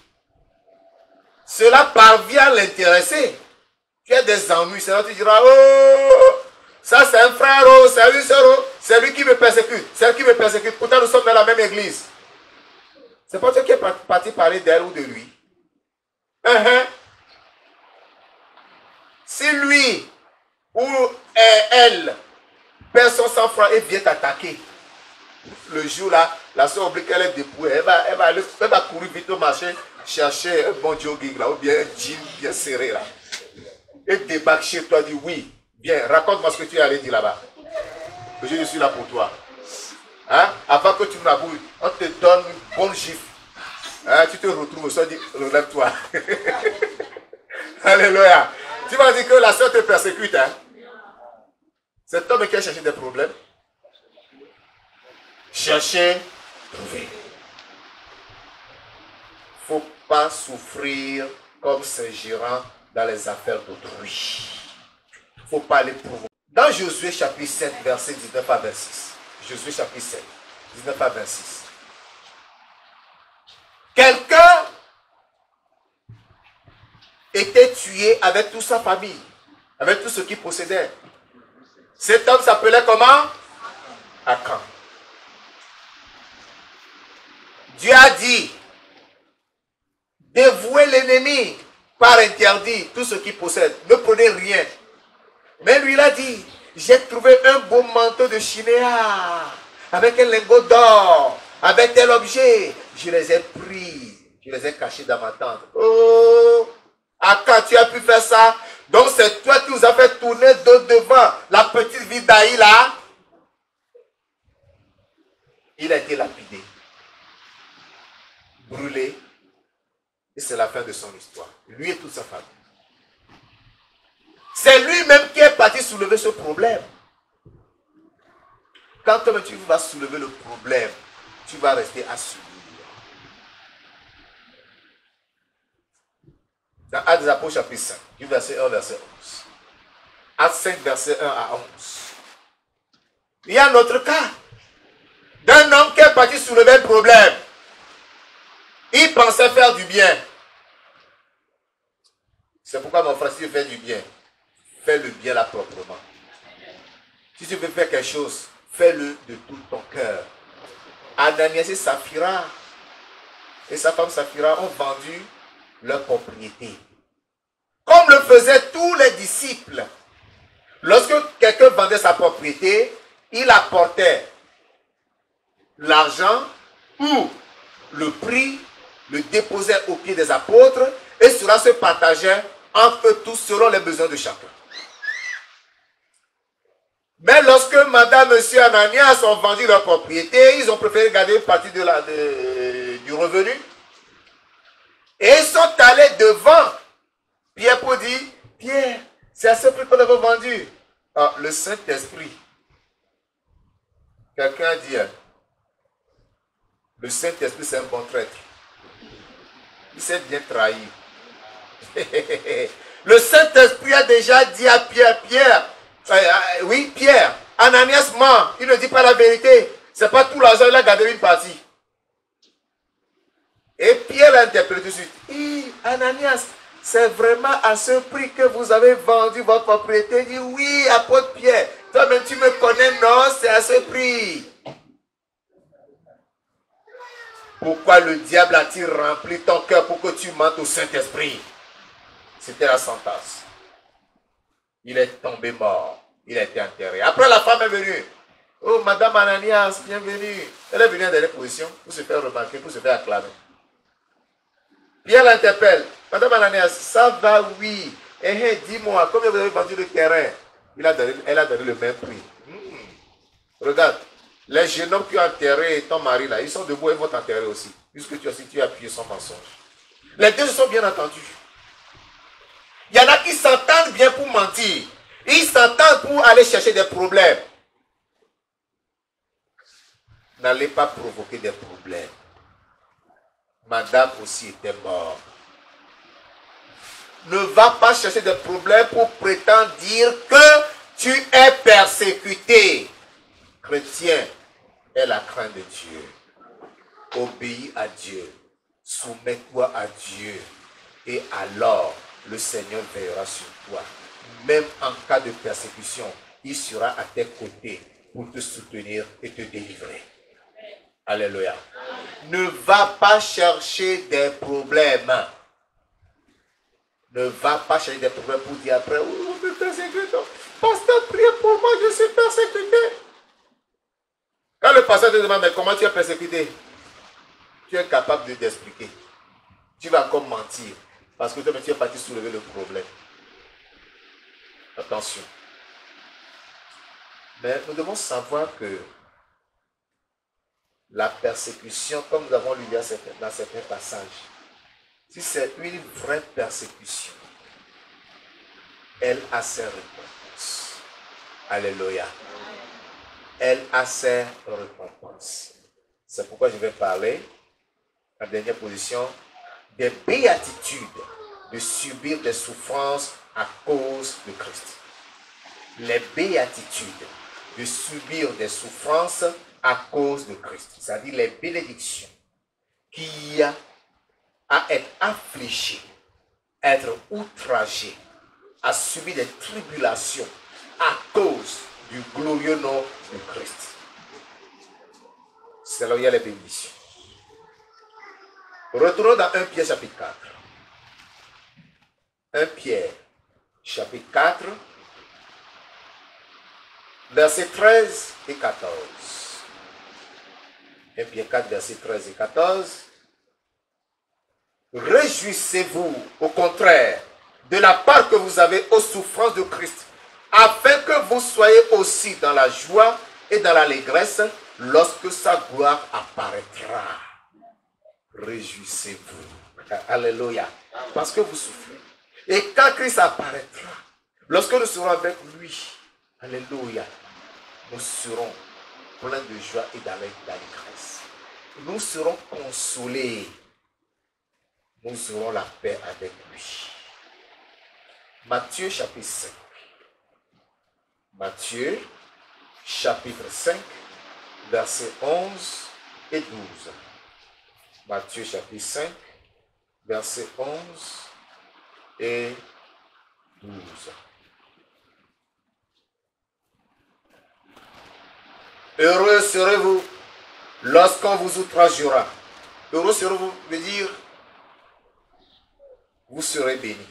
cela parvient à l'intéresser, tu as des ennuis, c'est là que tu diras, oh, ça c'est un frère, oh, c'est une soeur, oh, c'est lui qui me persécute, c'est elle qui me persécute. Pourtant nous sommes dans la même église. C'est pas toi qui es parti parler d'elle ou de lui. Si lui ou elle perd son sang-froid et vient t'attaquer, le jour là, la soeur oublie qu'elle est dépouillée, elle va courir vite au marché, chercher un bon jogging là, ou bien un jean bien serré là. Et débarque chez toi, dit oui, viens, raconte-moi ce que tu es allé dire là-bas. Je suis là pour toi. Hein? Avant que tu m'abouilles, on te donne une bonne gifle. Hein? Tu te retrouves au sol, dis, relève-toi. Alléluia. Tu vas dire que la soeur te persécute. Hein? Cet homme qui a cherché des problèmes. Chercher, trouver. Il ne faut pas souffrir comme Saint-Gérant dans les affaires d'autrui. Il ne faut pas les provoquer. Dans Josué chapitre 7, verset 19 à 26. Josué chapitre 7, 19 à 26. Quelqu'un était tué avec toute sa famille, avec tout ce qu'il possédait. Cet homme s'appelait comment? Akan. Dieu a dit, dévouez l'ennemi par interdit tout ce qu'il possède. Ne prenez rien. Mais lui, il a dit, j'ai trouvé un beau manteau de chinéa, avec un lingot d'or, avec tel objet. je les ai prises, je les ai cachées dans ma tente. Oh, Aka, tu as pu faire ça? Donc c'est toi qui nous as fait tourner devant la petite ville d'Aï là. Il a été lapidé, brûlé, et c'est la fin de son histoire. Lui et toute sa famille. C'est lui-même qui est parti soulever ce problème. Quand toi tu vas soulever le problème, tu vas rester à subir. Dans Actes des Apôtres chapitre 5, du verset 1 verset 11. Actes 5 verset 1 à 11. Il y a un autre cas d'un homme qui est parti soulever un problème. Il pensait faire du bien. C'est pourquoi mon frère, si tu fais du bien, fais le bien là proprement. Si tu veux faire quelque chose, fais-le de tout ton cœur. Ananias et Saphira et sa femme Saphira ont vendu leur propriété. Comme le faisaient tous les disciples. Lorsque quelqu'un vendait sa propriété, il apportait l'argent ou le prix, le déposait aux pieds des apôtres et cela se partageait entre eux tous selon les besoins de chacun. Mais lorsque madame, monsieur Ananias ont vendu leur propriété, ils ont préféré garder une partie du revenu. Et ils sont allés devant Pierre pour dire, Pierre, c'est à ce prix qu'on avait vendu. Ah, le Saint-Esprit. Quelqu'un a dit, le Saint-Esprit c'est un bon traître. Il s'est bien trahi. Le Saint-Esprit a déjà dit à Pierre, oui, Pierre, Ananias ment, il ne dit pas la vérité. C'est pas tout l'argent, il a gardé une partie. Et Pierre l'a interpellé tout de suite. Ananias, c'est vraiment à ce prix que vous avez vendu votre propriété? Il dit, oui, apôtre Pierre. Toi-même, tu me connais, non, c'est à ce prix. Pourquoi le diable a-t-il rempli ton cœur pour que tu mentes au Saint-Esprit? C'était la sentence. Il est tombé mort. Il a été enterré. Après, la femme est venue. Oh, madame Ananias, bienvenue. Elle est venue dans les positions pour se faire remarquer, pour se faire acclamer. Pierre l'interpelle. Madame Ananias, ça va, oui. Dis-moi, combien vous avez vendu le terrain? Elle a donné le même prix. Regarde, les jeunes hommes qui ont enterré ton mari là, ils sont debout et vont t'enterrer aussi. Puisque tu as appuyé son mensonge. Les deux se sont bien entendus. Il y en a qui s'entendent bien pour mentir. Ils s'entendent pour aller chercher des problèmes. N'allez pas provoquer des problèmes. Madame aussi était morte. Ne va pas chercher des problèmes pour prétendre dire que tu es persécuté. Chrétien, aie la crainte de Dieu. Obéis à Dieu. Soumets-toi à Dieu. Et alors, le Seigneur veillera sur toi. Même en cas de persécution, il sera à tes côtés pour te soutenir et te délivrer. Alléluia. Ne va pas chercher des problèmes. Ne va pas chercher des problèmes pour dire après, oh, on me persécute. Pasteur, priez pour moi, je suis persécuté. Quand le pasteur te demande, mais comment tu es persécuté? Tu es capable de t'expliquer. Tu vas encore mentir. Parce que toi, tu es parti soulever le problème. Attention. Mais nous devons savoir que la persécution, comme nous avons lu dans certains passages, si c'est une vraie persécution, elle a ses récompenses. Alléluia. Elle a ses récompenses. C'est pourquoi je vais parler, la dernière position, des béatitudes de subir des souffrances à cause de Christ. Les béatitudes de subir des souffrances à cause de Christ. C'est-à-dire les bénédictions qui a à être affligé, être outragé, à subir des tribulations à cause du glorieux nom de Christ. C'est là où il y a les bénédictions. Retournons dans 1 Pierre chapitre 4. 1 Pierre chapitre 4, versets 13 et 14. 1 Pierre 4, versets 13 et 14. Réjouissez-vous, au contraire, de la part que vous avez aux souffrances de Christ, afin que vous soyez aussi dans la joie et dans l'allégresse lorsque sa gloire apparaîtra. Réjouissez-vous. Alléluia. Parce que vous souffrez. Et quand Christ apparaîtra, lorsque nous serons avec lui, alléluia, nous serons pleins de joie et d'allégresse. Nous serons consolés. Nous aurons la paix avec lui. Matthieu chapitre 5. Matthieu chapitre 5, versets 11 et 12. Matthieu chapitre 5, versets 11 et 12. Heureux serez-vous lorsqu'on vous outragera. Heureux serez-vous veut dire vous serez bénis.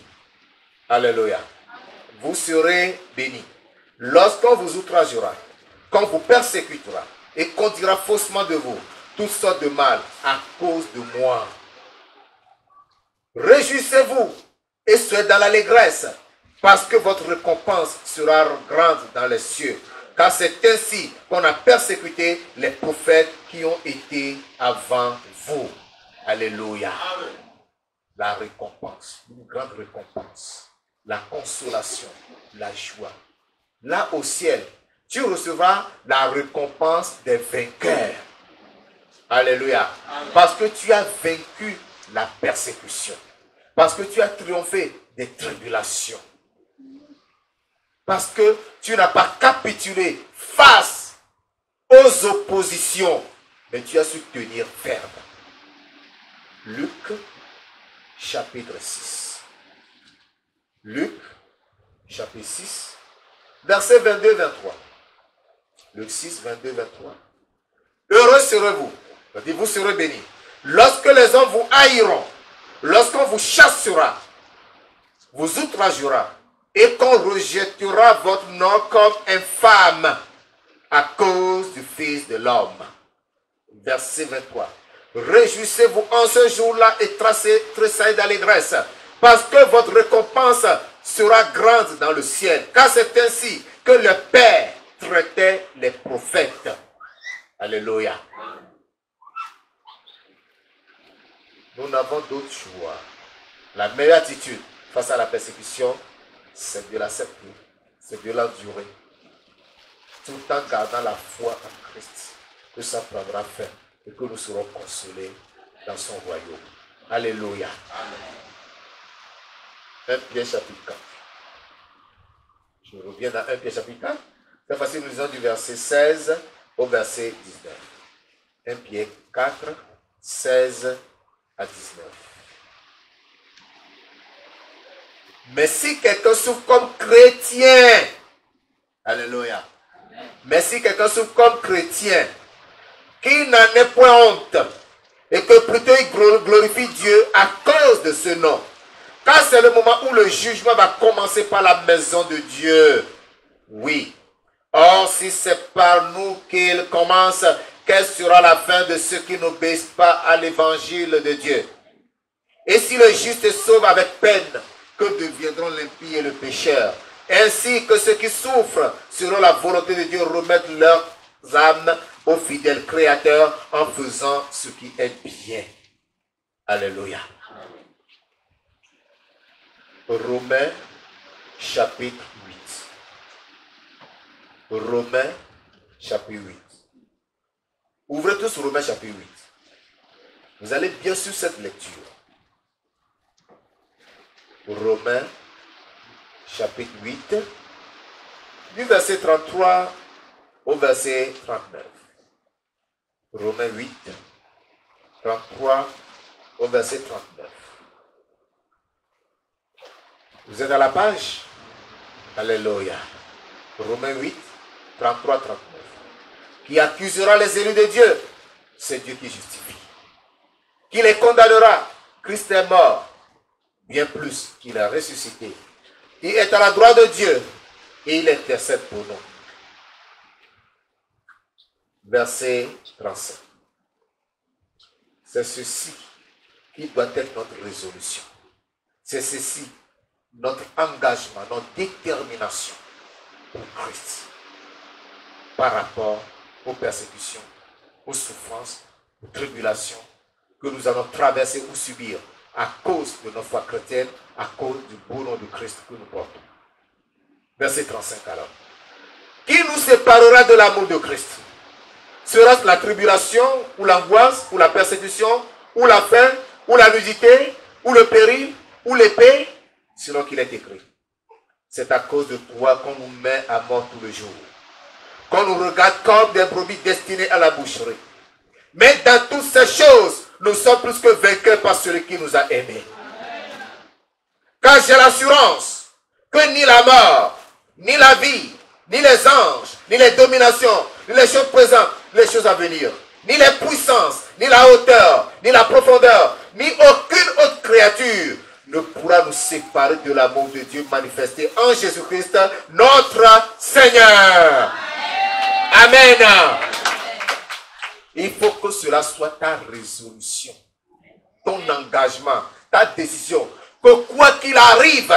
Alléluia. Vous serez bénis. Lorsqu'on vous outragera, qu'on vous persécutera et qu'on dira faussement de vous toutes sortes de mal à cause de moi. Réjouissez-vous et soyez dans l'allégresse, parce que votre récompense sera grande dans les cieux. Car c'est ainsi qu'on a persécuté les prophètes qui ont été avant vous. Alléluia. La récompense, une grande récompense, la consolation, la joie. Là au ciel, tu recevras la récompense des vainqueurs. Alléluia. Parce que tu as vaincu la persécution. Parce que tu as triomphé des tribulations. Parce que tu n'as pas capitulé face aux oppositions, mais tu as su tenir ferme. Luc chapitre 6. Luc chapitre 6, versets 22-23. Luc 6, 22-23. Heureux serez-vous, vous serez bénis, lorsque les hommes vous haïront, lorsqu'on vous chassera, vous outragera, et qu'on rejettera votre nom comme infâme à cause du Fils de l'homme. Verset 23. Réjouissez-vous en ce jour-là et tressaillez d'allégresse, parce que votre récompense sera grande dans le ciel. Car c'est ainsi que le Père traitait les prophètes. Alléluia. Nous n'avons d'autre choix. La meilleure attitude face à la persécution, c'est de l'accepter, c'est de l'endurer, tout en gardant la foi en Christ, que ça prendra fin et que nous serons consolés dans son royaume. Alléluia. Amen. 1 Pierre chapitre 4. Je reviens dans 1 Pierre chapitre 4. Cette fois-ci, nous lisons du verset 16 au verset 19. 1 Pierre 4, 16 à 19. Mais si quelqu'un souffre comme chrétien, alléluia, mais si quelqu'un souffre comme chrétien, qu'il n'en ait point honte, et que plutôt il glorifie Dieu à cause de ce nom, car c'est le moment où le jugement va commencer par la maison de Dieu. Oui. Or, si c'est par nous qu'il commence, quelle sera la fin de ceux qui n'obéissent pas à l'évangile de Dieu? Et si le juste sauve avec peine, que deviendront l'impie et le pécheur? Ainsi que ceux qui souffrent selon la volonté de Dieu remettent leurs âmes au fidèle Créateur en faisant ce qui est bien. Alléluia. Romains chapitre 8. Romains chapitre 8. Ouvrez tous Romains chapitre 8. Vous allez bien sur cette lecture. Romains chapitre 8, du verset 33 au verset 39. Romains 8, 33 au verset 39. Vous êtes à la page? Alléluia. Romains 8, 33, 39. Qui accusera les élus de Dieu? C'est Dieu qui justifie. Qui les condamnera? Christ est mort. Bien plus qu'il a ressuscité. Il est à la droite de Dieu et il intercède pour nous. Verset 37. C'est ceci qui doit être notre résolution. C'est ceci, notre engagement, notre détermination pour Christ par rapport aux persécutions, aux souffrances, aux tribulations que nous allons traverser ou subir à cause de notre foi chrétienne, à cause du beau nom de Christ que nous portons. Verset 35 alors. Qui nous séparera de l'amour de Christ? Sera-ce la tribulation, ou l'angoisse, ou la persécution, ou la faim, ou la nudité, ou le péril, ou l'épée? Selon qu'il est écrit. C'est à cause de toi qu'on nous met à mort tous les jours. Qu'on nous regarde comme des brebis destinées à la boucherie. Mais dans toutes ces choses, nous sommes plus que vainqueurs par celui qui nous a aimés. Car j'ai l'assurance que ni la mort, ni la vie, ni les anges, ni les dominations, ni les choses présentes, ni les choses à venir, ni les puissances, ni la hauteur, ni la profondeur, ni aucune autre créature ne pourra nous séparer de l'amour de Dieu manifesté en Jésus-Christ, notre Seigneur. Amen. Il faut que cela soit ta résolution, ton engagement, ta décision, que quoi qu'il arrive,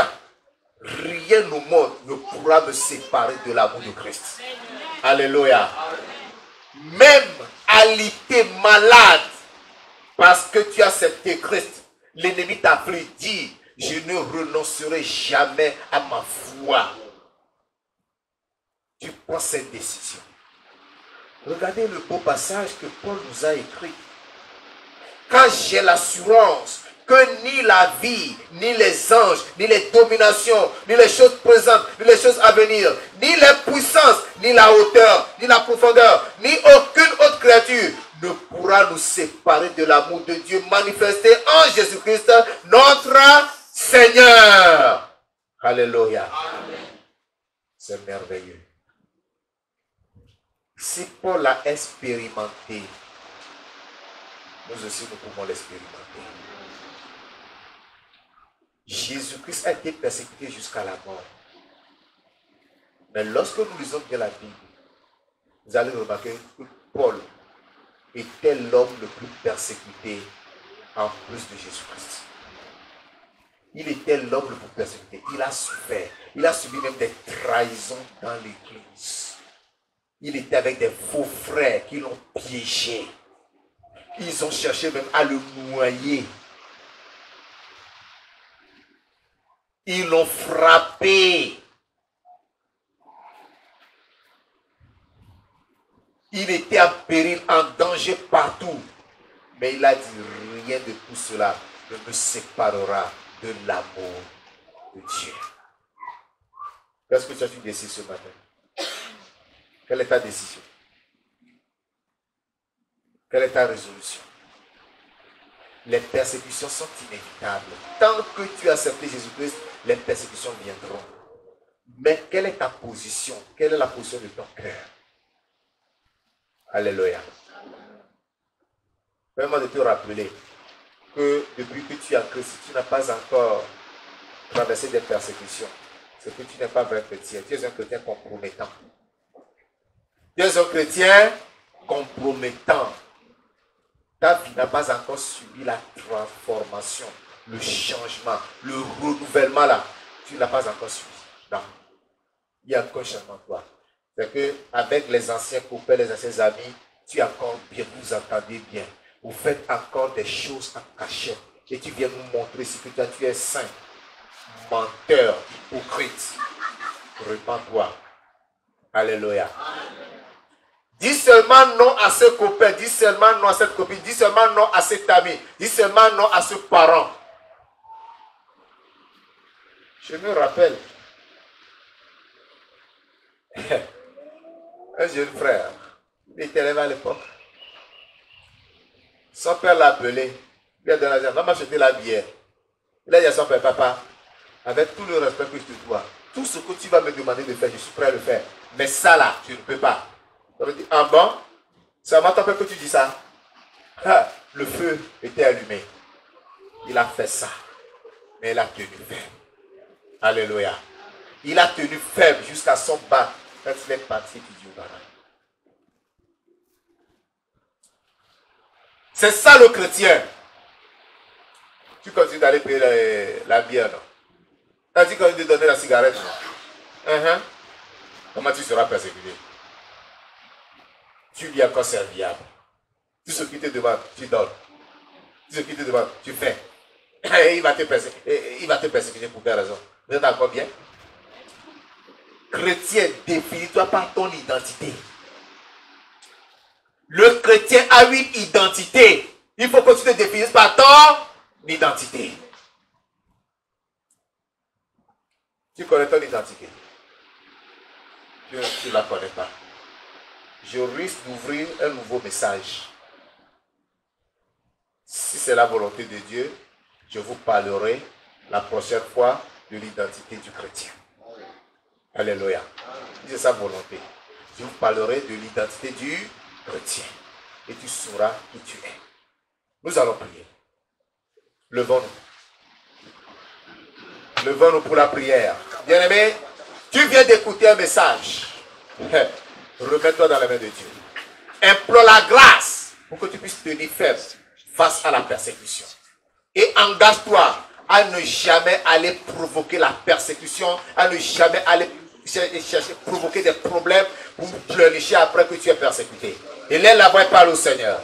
rien au monde ne pourra me séparer de l'amour de Christ. Alléluia. Même alité malade, parce que tu as accepté Christ, l'ennemi t'a appelé, dit, je ne renoncerai jamais à ma foi. Tu prends cette décision. Regardez le beau passage que Paul nous a écrit. Quand j'ai l'assurance que ni la vie, ni les anges, ni les dominations, ni les choses présentes, ni les choses à venir, ni les puissances, ni la hauteur, ni la profondeur, ni aucune autre créature ne pourra nous séparer de l'amour de Dieu manifesté en Jésus-Christ, notre Seigneur. Alléluia. C'est merveilleux. Si Paul l'a expérimenté, nous aussi nous pouvons l'expérimenter. Jésus-Christ a été persécuté jusqu'à la mort. Mais lorsque nous lisons bien la Bible, vous allez remarquer que Paul était l'homme le plus persécuté en plus de Jésus-Christ. Il était l'homme le plus persécuté. Il a souffert. Il a subi même des trahisons dans l'église. Il était avec des faux frères qui l'ont piégé. Ils ont cherché même à le noyer. Ils l'ont frappé. Il était en péril, en danger partout. Mais il a dit, rien de tout cela ne me séparera de l'amour de Dieu. Qu'est-ce que tu as décidé ce matin? Quelle est ta décision? Quelle est ta résolution? Les persécutions sont inévitables. Tant que tu as accepté Jésus-Christ, les persécutions viendront. Mais quelle est ta position? Quelle est la position de ton cœur? Alléluia. Permets-moi de te rappeler que depuis que tu es en Christ, si tu n'as pas encore traversé des persécutions, c'est que tu n'es pas vrai chrétien. Tu es un chrétien compromettant. Tu es un chrétien compromettant. Ta vie n'a pas encore subi la transformation, le changement, le renouvellement là. Tu ne l'as pas encore subi. Non. Il y a encore un changement de toi. C'est qu'avec les anciens copains, les anciens amis, tu es encore bien, vous entendez bien. Vous faites encore des choses en cachette. Et tu viens nous montrer si que toi tu es saint, menteur, hypocrite. Repends-toi. Alléluia. Dis seulement non à ce copain, dis seulement non à cette copine, dis seulement non à cet ami, dis seulement non à ce parent. Je me rappelle, un jeune frère, il était élevé à l'époque. Son père l'a appelé, il a donné l'argent, va m'acheter la bière. Il a dit à son père, papa, avec tout le respect que je te dois, tout ce que tu vas me demander de faire, je suis prêt à le faire. Mais ça là, tu ne peux pas. Ça veut dire, ah bon? Ça m'a tapé que tu dis ça. Ah, le feu était allumé. Il a fait ça. Mais il a tenu ferme. Alléluia. Il a tenu ferme jusqu'à son bac. Quand il est parti, il dit, C'est ça le chrétien. Tu continues d'aller payer la bière, non? Tu continues de donner la cigarette, non? Comment tu seras persécuté? Tu lui es encore serviable. Tout ce qui te demande, tu donnes. Tout ce qui te demande, tu fais. Et il va te persécuter pour quelle raison? Vous êtes encore bien? Chrétien, définis-toi par ton identité. Le chrétien a une identité. Il faut que tu te définisses par ton identité. Tu connais ton identité? Tu ne la connais pas. Je risque d'ouvrir un nouveau message. Si c'est la volonté de Dieu, je vous parlerai la prochaine fois de l'identité du chrétien. Alléluia. C'est sa volonté. Je vous parlerai de l'identité du chrétien. Et tu sauras qui tu es. Nous allons prier. Levons-nous. Levons-nous pour la prière. Bien-aimé, tu viens d'écouter un message. Remets-toi dans la main de Dieu. Implore la grâce pour que tu puisses tenir ferme face à la persécution. Et engage-toi à ne jamais aller provoquer la persécution, à ne jamais aller chercher provoquer des problèmes pour pleurnicher après que tu es persécuté. Et laisse la voix et parle au Seigneur.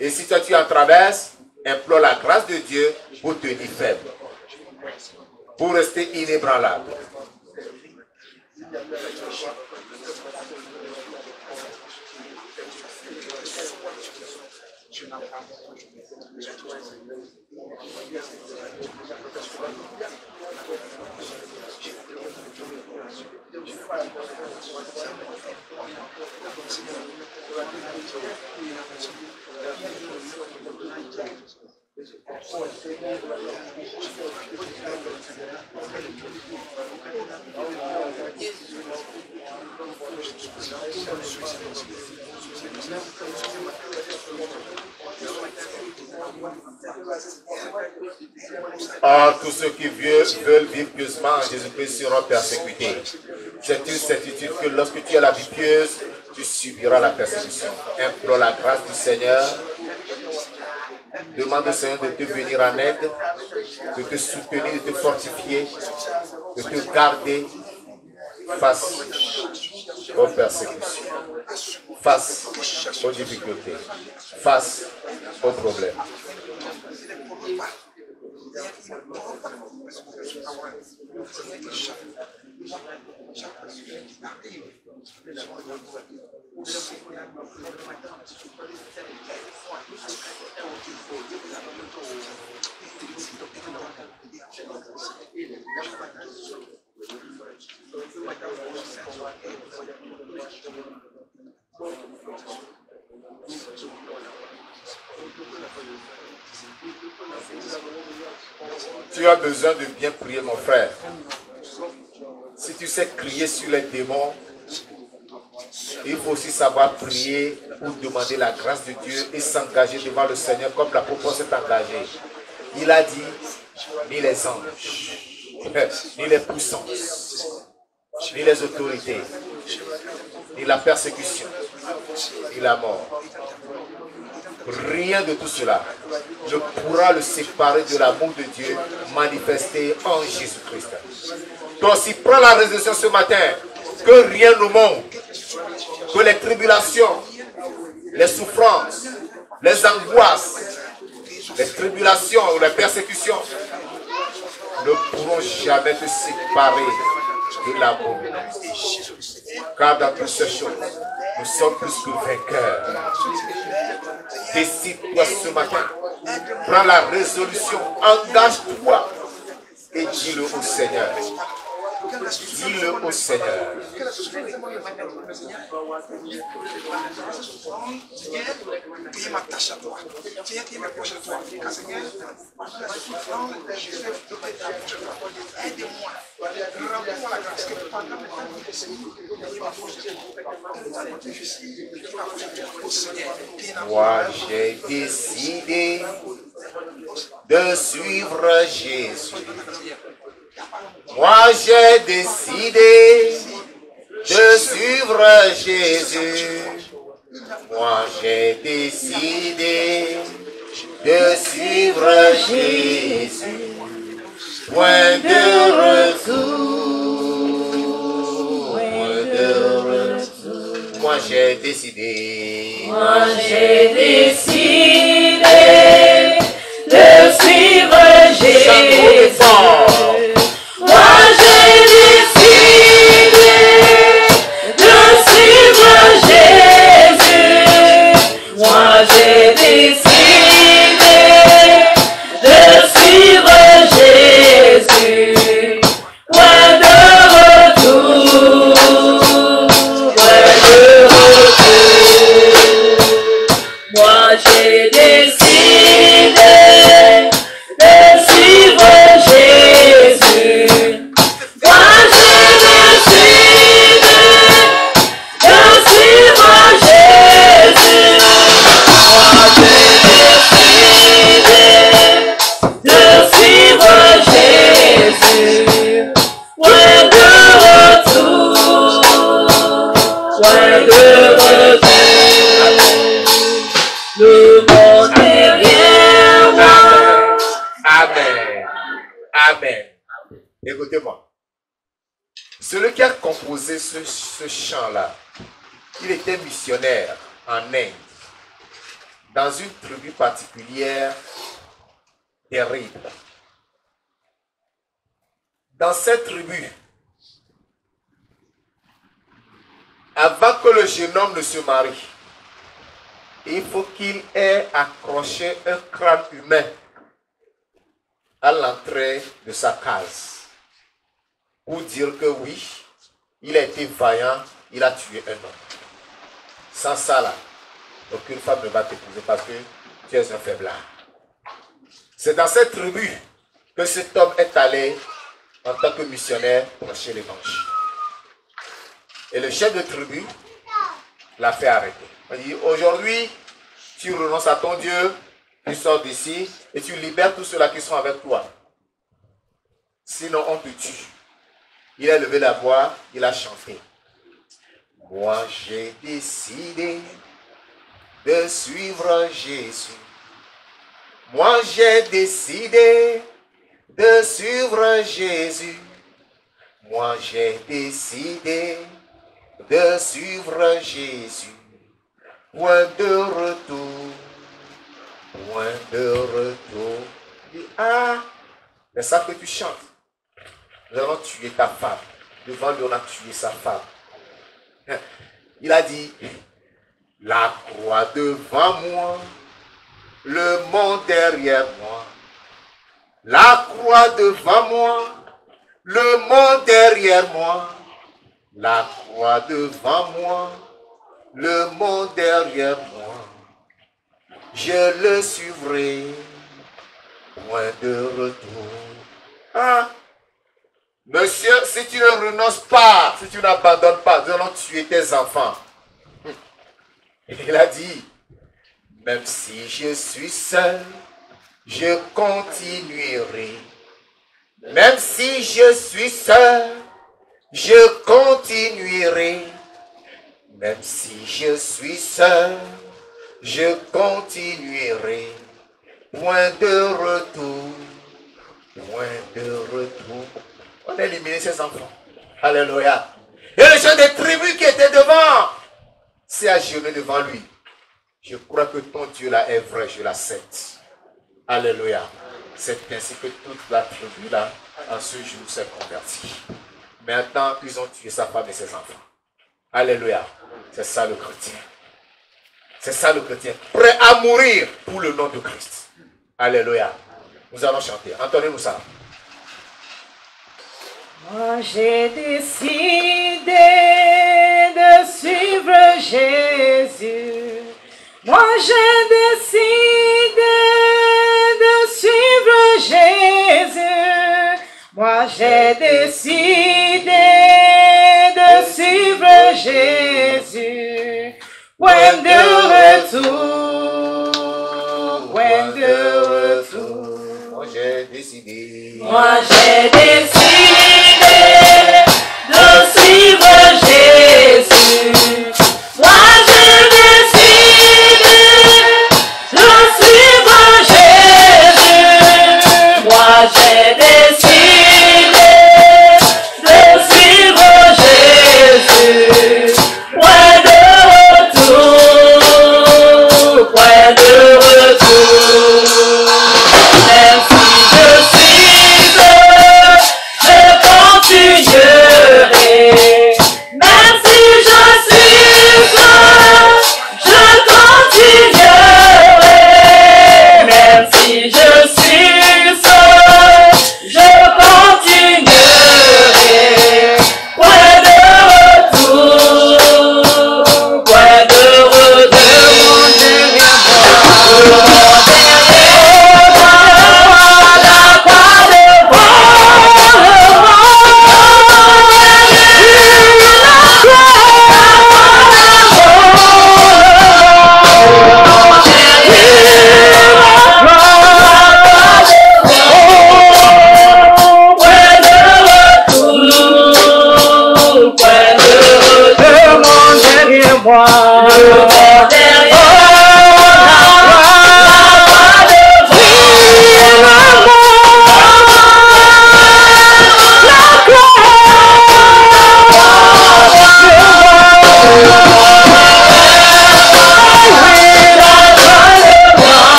Et si toi tu en traverses, implore la grâce de Dieu pour tenir faible, pour rester inébranlable. Ah, tous ceux qui veulent vivre pieusement en Jésus-Christ seront persécutés. C'est une certitude que lorsque tu as la vie pieuse, tu subiras la persécution. Implore la grâce du Seigneur. Demande au Seigneur de te venir en aide, de te soutenir, de te fortifier, de te garder face aux persécutions, face aux difficultés, face aux problèmes. Tu as besoin de bien prier, mon frère. Si tu sais crier sur les démons, il faut aussi savoir prier pour demander la grâce de Dieu et s'engager devant le Seigneur comme l'apôtre s'est engagé. Il a dit, ni les anges, ni les puissances, ni les autorités, ni la persécution, ni la mort. Rien de tout cela ne pourra le séparer de l'amour de Dieu manifesté en Jésus-Christ. Toi aussi, prends la résolution ce matin que rien ne manque, que les tribulations, les souffrances, les angoisses, les tribulations ou les persécutions ne pourront jamais te séparer de l'amour. Car dans toutes ces choses, nous sommes plus que vainqueurs. Décide-toi ce matin. Prends la résolution. Engage-toi. Et dis-le au Seigneur. Dis-le au Seigneur. Je m'attache à toi. Viens qui m'approche de toi. Seigneur, aide-moi. Rends-moi la grâce que pendant le temps que moi, j'ai décidé de suivre Jésus. Moi, j'ai décidé de suivre Jésus. Moi j'ai décidé de suivre Jésus. Point de retour. Point de retour. Moi j'ai décidé. Moi j'ai décidé de suivre Jésus. Moi j'ai décidé de suivre Jésus. Moi j'ai décidé de suivre Jésus. Point de retour. Point de retour. Moi j'ai décidé de suivre Jésus. Moi j'ai décidé de suivre Jésus. Moi j'ai décidé de suivre Jésus. Point de retour. Point de retour. Le monde est rien moi. Amen. Amen. Écoutez-moi. Celui qui a composé ce chant-là, il était missionnaire en Inde, dans une tribu particulière terrible. Dans cette tribu, avant que le jeune homme ne se marie, il faut qu'il ait accroché un crâne humain à l'entrée de sa case pour dire que oui, il a été vaillant, il a tué un homme. Sans ça là, aucune femme ne va t'épouser parce que tu es un faiblard. C'est dans cette tribu que cet homme est allé en tant que missionnaire prêcher l'évangile. Et le chef de tribu l'a fait arrêter. Il dit, aujourd'hui, tu renonces à ton Dieu, tu sors d'ici et tu libères tous ceux-là qui sont avec toi. Sinon, on te tue. Il a levé la voix, il a chanté. Moi, j'ai décidé de suivre Jésus. Moi, j'ai décidé de suivre Jésus. Moi, j'ai décidé de suivre Jésus. Point de retour. Point de retour. Il dit, ah, c'est ça que tu chantes. Nous allons tuer ta femme. Devant lui, on a tué sa femme. Il a dit, la croix devant moi, le monde derrière moi. La croix devant moi, le monde derrière moi. La croix devant moi, le monde derrière moi. Je le suivrai, point de retour. Ah, monsieur, si tu ne renonces pas, si tu n'abandonnes pas, nous allons tuer tes enfants. Il a dit, même si je suis seul, je continuerai. Même si je suis seul, je continuerai. Même si je suis seul, je continuerai. Point de retour. Point de retour. On a éliminé ses enfants. Alléluia. Et le chef des tribus qui était devant s'est agenouillé devant lui. Je crois que ton Dieu là est vrai, je l'accepte. Alléluia. C'est ainsi que toute la tribu là, en ce jour, s'est convertie. Maintenant, ils ont tué sa femme et ses enfants. Alléluia. C'est ça le chrétien. C'est ça le chrétien. Prêt à mourir pour le nom de Christ. Alléluia. Nous allons chanter. Entendez-nous ça. Moi j'ai décidé de suivre Jésus. Moi j'ai décidé de suivre Jésus. Moi j'ai décidé de suivre Jésus. Point de retour. Point de retour. Moi j'ai décidé. Moi j'ai décidé de suivre Jésus. Moi j'ai décidé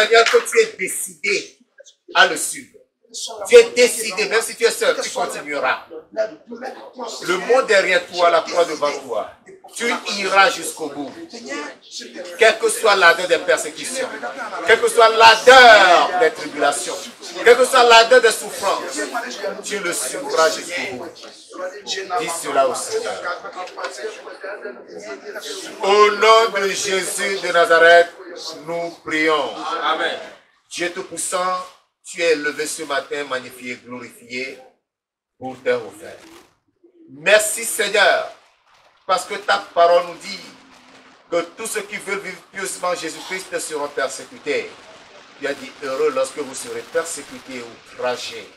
Seigneur, que tu es décidé à le suivre. Tu es décidé, même si tu es seul, tu continueras. Le monde derrière toi, la croix devant toi. Tu iras jusqu'au bout. Quelle que soit l'ardeur des persécutions, quelle que soit l'ardeur des tribulations, quelle que soit l'ardeur des souffrances, tu le suivras jusqu'au bout. Dis cela au Seigneur. Au nom de Jésus de Nazareth, nous prions. Amen. Dieu Tout-Puissant, tu es élevé ce matin, magnifié, glorifié pour tes refaire. Merci Seigneur, parce que ta parole nous dit que tous ceux qui veulent vivre pieusement Jésus-Christ seront persécutés. Tu as dit heureux lorsque vous serez persécutés ou outragés,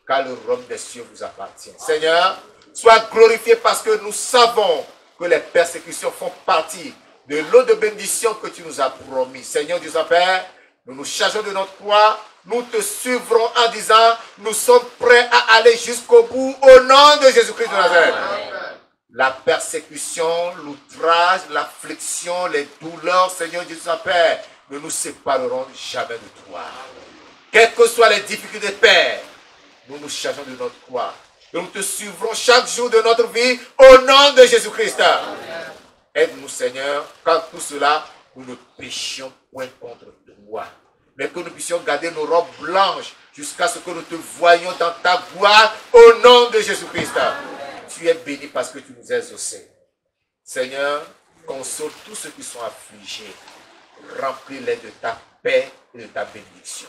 car le royaume des cieux vous appartient. Seigneur, sois glorifié parce que nous savons que les persécutions font partie de l'eau de bénédiction que tu nous as promis. Seigneur Dieu Père, nous nous chargeons de notre croix, nous te suivrons en disant, nous sommes prêts à aller jusqu'au bout au nom de Jésus-Christ de Nazareth. La persécution, l'outrage, l'affliction, les douleurs, Seigneur Dieu Père, ne nous sépareront jamais de toi. Quelles que soient les difficultés, Père, nous nous chargeons de notre croix. Et nous te suivrons chaque jour de notre vie au nom de Jésus-Christ. Aide-nous, Seigneur, quand tout cela, nous ne péchions point contre toi. Mais que nous puissions garder nos robes blanches jusqu'à ce que nous te voyions dans ta gloire au nom de Jésus-Christ. Tu es béni parce que tu nous as exaucés. Seigneur, console tous ceux qui sont affligés. Remplis-les de ta paix et de ta bénédiction.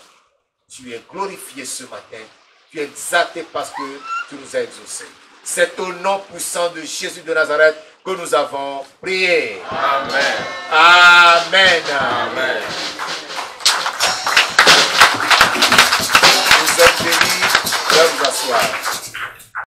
Tu es glorifié ce matin. Tu es exalté parce que tu nous as exaucés. C'est au nom puissant de Jésus de Nazareth que nous avons prié. Amen. Amen. Amen. Vous êtes bénis. Vous asseoir.